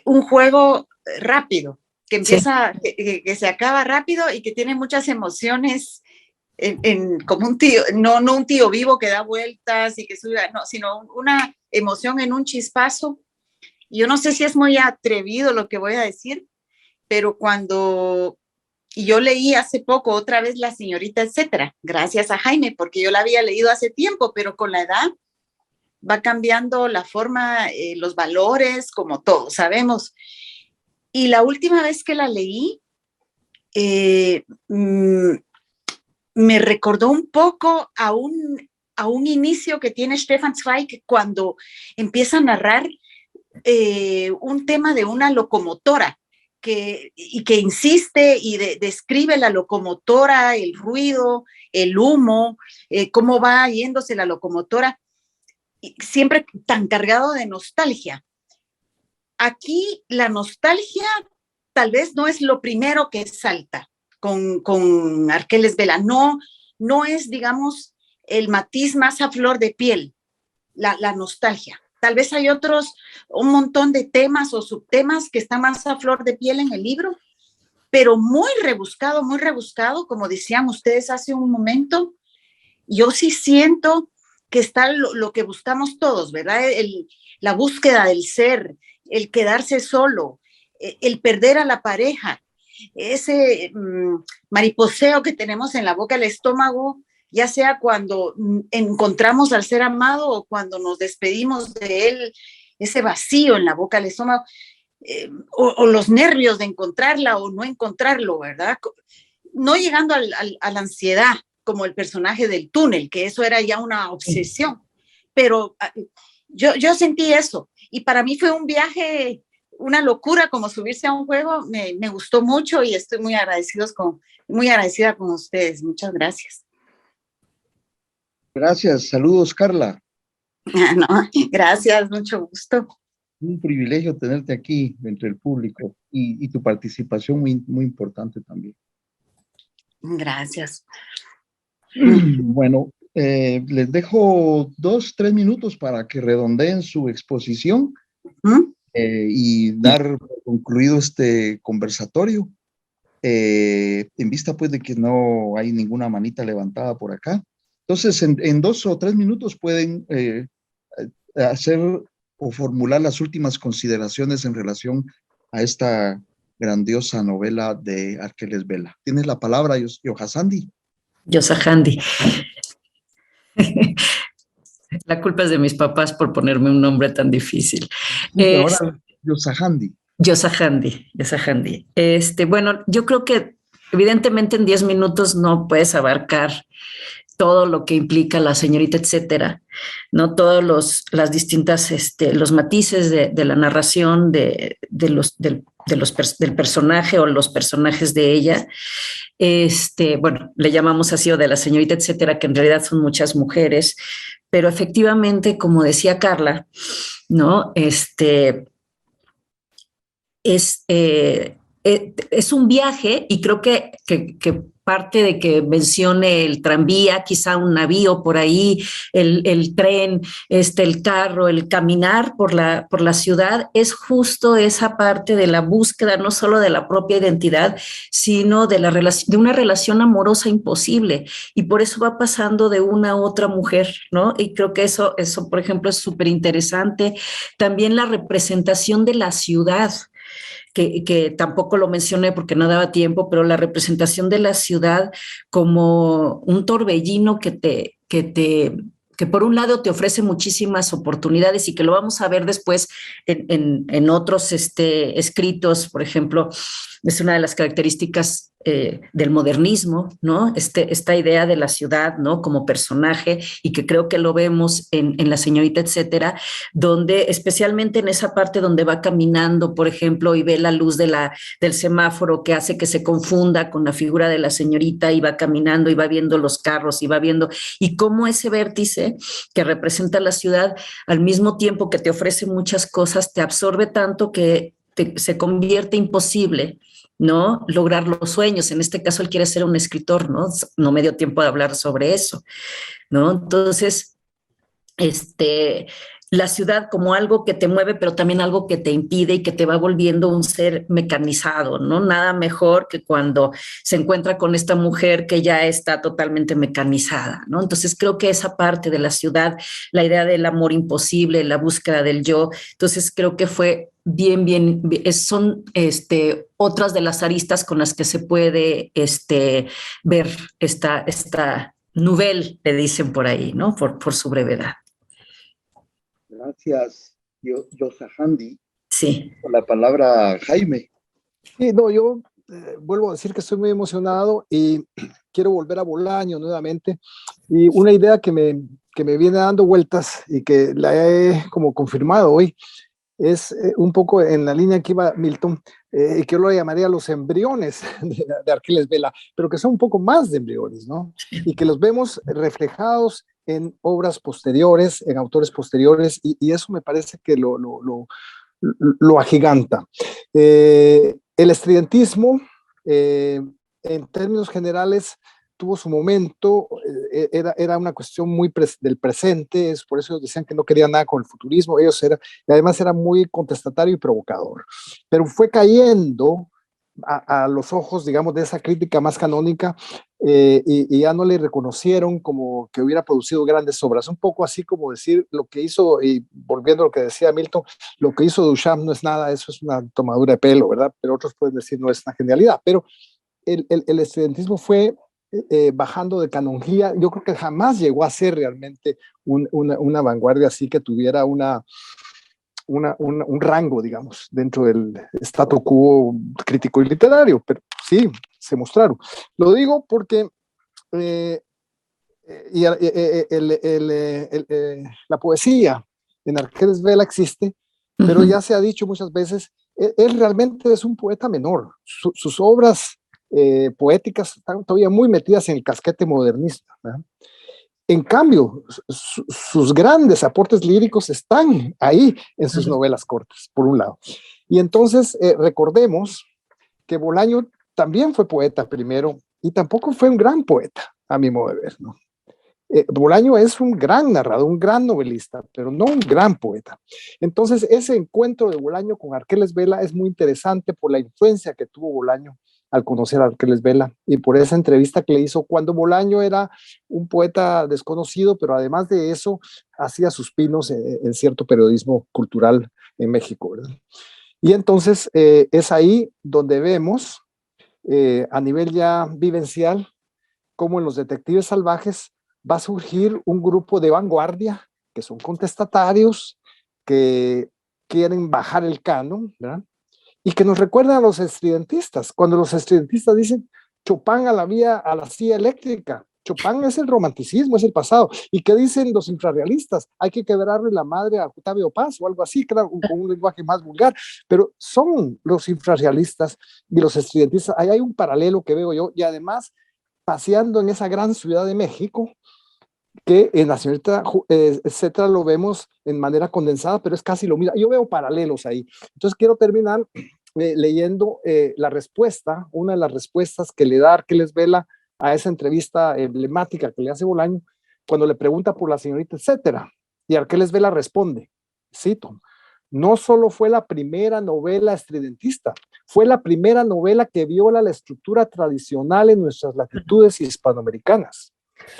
un juego rápido, que empieza, sí, que se acaba rápido y que tiene muchas emociones, como un tío, no un tío vivo que da vueltas y que sube, no, sino una emoción en un chispazo. Yo no sé si es muy atrevido lo que voy a decir, pero y yo leí hace poco otra vez La Señorita Etcétera, gracias a Jaime, porque yo la había leído hace tiempo, pero con la edad va cambiando la forma, los valores, como todos sabemos. Y la última vez que la leí, me recordó un poco a un inicio que tiene Stefan Zweig cuando empieza a narrar un tema de una locomotora que insiste y describe la locomotora, el ruido, el humo, cómo va yéndose la locomotora, siempre tan cargado de nostalgia. Aquí la nostalgia tal vez no es lo primero que salta con Arqueles Vela, no es, digamos, el matiz más a flor de piel, la nostalgia. Tal vez hay un montón de temas o subtemas que están más a flor de piel en el libro, pero muy rebuscado, como decían ustedes hace un momento. Yo sí siento que está lo que buscamos todos, ¿verdad? La búsqueda del ser, el quedarse solo, el perder a la pareja, ese mariposeo que tenemos en la boca, el estómago, ya sea cuando encontramos al ser amado o cuando nos despedimos de él, ese vacío en la boca, el estómago, o los nervios de encontrarla o no encontrarlo, ¿verdad? No llegando a la ansiedad, como el personaje del túnel, que eso era ya una obsesión, pero yo sentí eso, y para mí fue un viaje, una locura, como subirse a un juego. Me gustó mucho y estoy muy agradecida con ustedes. Muchas gracias. Gracias, saludos, Carla. No, gracias, mucho gusto. Un privilegio tenerte aquí entre el público y tu participación muy, muy importante también. Gracias. Bueno, les dejo 2-3 minutos para que redondeen su exposición y dar por concluido este conversatorio. En vista pues de que no hay ninguna manita levantada por acá. Entonces, en 2 o 3 minutos pueden hacer o formular las últimas consideraciones en relación a esta grandiosa novela de Arqueles Vela. Tienes la palabra, Yoshahandi. Yoshahandi. La culpa es de mis papás por ponerme un nombre tan difícil. Ahora, Yoshahandi. Yoshahandi. Bueno, yo creo que evidentemente en 10 minutos no puedes abarcar todo lo que implica La Señorita Etcétera, ¿no? Todos las distintas, los matices de la narración del personaje o los personajes de ella. Bueno, le llamamos así, o de La Señorita Etcétera, que en realidad son muchas mujeres, pero efectivamente, como decía Carla, ¿no? es un viaje y creo que parte de que mencione el tranvía, quizá un navío por ahí, el tren, el carro, el caminar por la ciudad, es justo esa parte de la búsqueda, no solo de la propia identidad, sino de una relación amorosa imposible. Y por eso va pasando de una a otra mujer, ¿no? Y creo que eso por ejemplo, es súper interesante. También la representación de la ciudad, que tampoco lo mencioné porque no daba tiempo, pero la representación de la ciudad como un torbellino que por un lado te ofrece muchísimas oportunidades y que lo vamos a ver después en otros escritos, por ejemplo, es una de las características del modernismo, ¿no? Esta idea de la ciudad, ¿no? Como personaje, y que creo que lo vemos en La Señorita, etcétera, donde especialmente en esa parte donde va caminando, por ejemplo, y ve la luz del semáforo que hace que se confunda con la figura de la señorita, y va caminando y va viendo los carros y va viendo, y cómo ese vértice que representa la ciudad, al mismo tiempo que te ofrece muchas cosas, te absorbe tanto que se convierte imposible, ¿no? Lograr los sueños. En este caso, él quiere ser un escritor, ¿no? No me dio tiempo de hablar sobre eso, ¿no? Entonces, la ciudad como algo que te mueve, pero también algo que te impide y que te va volviendo un ser mecanizado, ¿no? Nada mejor que cuando se encuentra con esta mujer que ya está totalmente mecanizada, ¿no? Entonces creo que esa parte de la ciudad, la idea del amor imposible, la búsqueda del yo, entonces creo que fue bien, son otras de las aristas con las que se puede ver esta nouvelle, le dicen por ahí, ¿no? Por su brevedad. Gracias, Yosahandi, Sí. por la palabra Jaime. Sí, no, yo vuelvo a decir que estoy muy emocionado y quiero volver a Bolaño nuevamente. Y una idea que me viene dando vueltas y que la he como confirmado hoy es un poco en la línea que iba Milton, y que yo lo llamaría los embriones de Arqueles Vela, pero que son un poco más de embriones, ¿no? Y que los vemos reflejados en obras posteriores, en autores posteriores, y eso me parece que lo agiganta. El estridentismo, en términos generales, tuvo su momento, era una cuestión muy del presente, es por eso decían que no querían nada con el futurismo, y además era muy contestatario y provocador, pero fue cayendo a los ojos, digamos, de esa crítica más canónica, y ya no le reconocieron como que hubiera producido grandes obras, un poco así como decir lo que hizo, y volviendo a lo que decía Milton, lo que hizo Duchamp no es nada, eso es una tomadura de pelo, ¿verdad? Pero otros pueden decir no es una genialidad, pero el estudiantismo fue bajando de canonjía. Yo creo que jamás llegó a ser realmente una vanguardia así que tuviera un rango, digamos, dentro del statu quo crítico y literario, pero sí, se mostraron. Lo digo porque la poesía en Arqueles Vela existe, pero ya se ha dicho muchas veces, él realmente es un poeta menor. Sus obras poéticas están todavía muy metidas en el casquete modernista, ¿verdad? En cambio, sus grandes aportes líricos están ahí en sus novelas cortas, por un lado. Y entonces recordemos que Bolaño también fue poeta primero y tampoco fue un gran poeta, a mi modo de ver, ¿no? Bolaño es un gran narrador, un gran novelista, pero no un gran poeta. Entonces, ese encuentro de Bolaño con Arqueles Vela es muy interesante por la influencia que tuvo Bolaño al conocer a Arqueles Vela y por esa entrevista que le hizo cuando Bolaño era un poeta desconocido, pero además de eso hacía sus pinos en cierto periodismo cultural en México, ¿verdad? Y entonces es ahí donde vemos a nivel ya vivencial cómo en Los Detectives Salvajes va a surgir un grupo de vanguardia que son contestatarios, que quieren bajar el canon, ¿verdad? Y que nos recuerdan a los estridentistas, cuando los estridentistas dicen Chopin a la silla eléctrica. Chopin es el romanticismo, es el pasado. ¿Y qué dicen los infrarrealistas? Hay que quebrarle la madre a Octavio Paz o algo así, claro, con un lenguaje más vulgar. Pero son los infrarrealistas y los estridentistas. Ahí hay un paralelo que veo yo, y además paseando en esa gran ciudad de México, que en La Señorita, etcétera, lo vemos en manera condensada, pero es casi lo mismo. Yo veo paralelos ahí. Entonces quiero terminar leyendo la respuesta, una de las respuestas que le da Arqueles Vela a esa entrevista emblemática que le hace Bolaño, cuando le pregunta por la señorita, etcétera. Y Arqueles Vela responde, cito, no solo fue la primera novela estridentista, fue la primera novela que viola la estructura tradicional en nuestras latitudes hispanoamericanas.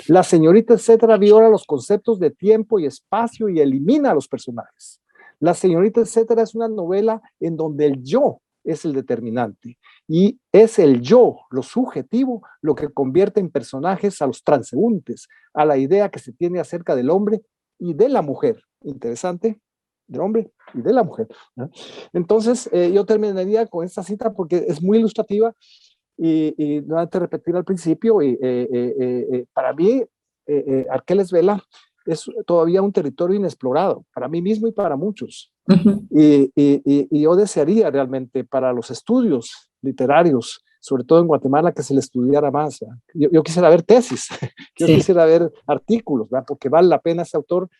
La señorita etcétera viola los conceptos de tiempo y espacio y elimina a los personajes. La señorita etcétera es una novela en donde el yo es el determinante y es el yo, lo subjetivo, lo que convierte en personajes a los transeúntes, a la idea que se tiene acerca del hombre y de la mujer. Interesante, del hombre y de la mujer, ¿no? Entonces, yo terminaría con esta cita porque es muy ilustrativa y no antes de repetir al principio, para mí, Arqueles Vela es todavía un territorio inexplorado, para mí mismo y para muchos. Uh-huh. Y yo desearía realmente para los estudios literarios, sobre todo en Guatemala, que se le estudiara más. Yo quisiera ver tesis, yo quisiera ver artículos, ¿verdad? Porque vale la pena ese autor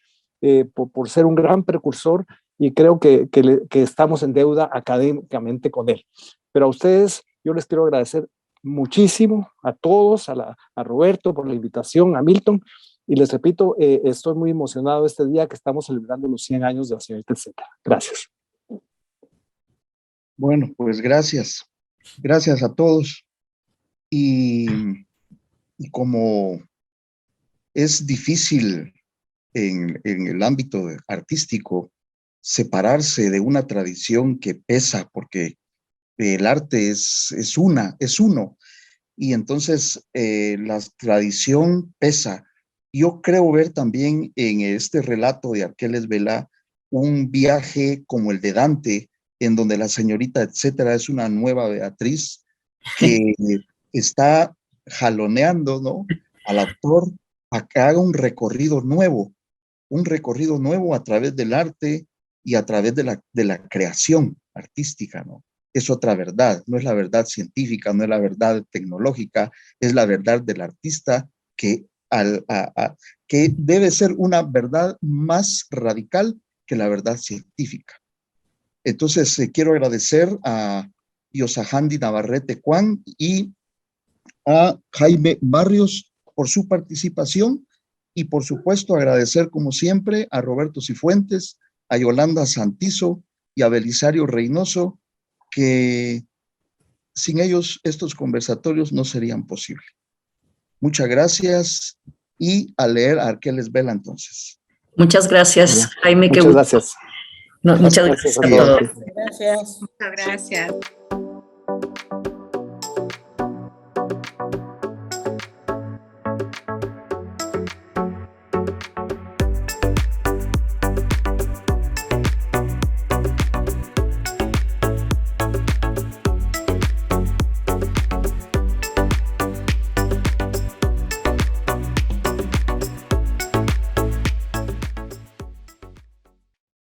por ser un gran precursor y creo que estamos en deuda académicamente con él. Pero a ustedes, yo les quiero agradecer muchísimo a todos, a Roberto por la invitación, a Milton, y les repito, estoy muy emocionado este día que estamos celebrando los 100 años de la señorita etcétera. Gracias. Bueno, pues gracias. Gracias a todos. Y como es difícil en el ámbito artístico separarse de una tradición que pesa, porque el arte es uno, y entonces la tradición pesa. Yo creo ver también en este relato de Arqueles Vela un viaje como el de Dante, en donde la señorita etcétera es una nueva Beatriz que está jaloneando, ¿no?, al autor a que haga un recorrido nuevo a través del arte y a través de la creación artística, ¿no? Es otra verdad, no es la verdad científica, no es la verdad tecnológica, es la verdad del artista que debe ser una verdad más radical que la verdad científica. Entonces, quiero agradecer a Yosahandi Navarrete Juan y a Jaime Barrios por su participación y, por supuesto, agradecer, como siempre, a Roberto Cifuentes, a Yolanda Santizo y a Belisario Reynoso, que sin ellos estos conversatorios no serían posibles. Muchas gracias y a leer a Arqueles Vela entonces. Muchas gracias, Jaime. Muchas gracias. No, muchas gracias a todos. Gracias. Muchas gracias.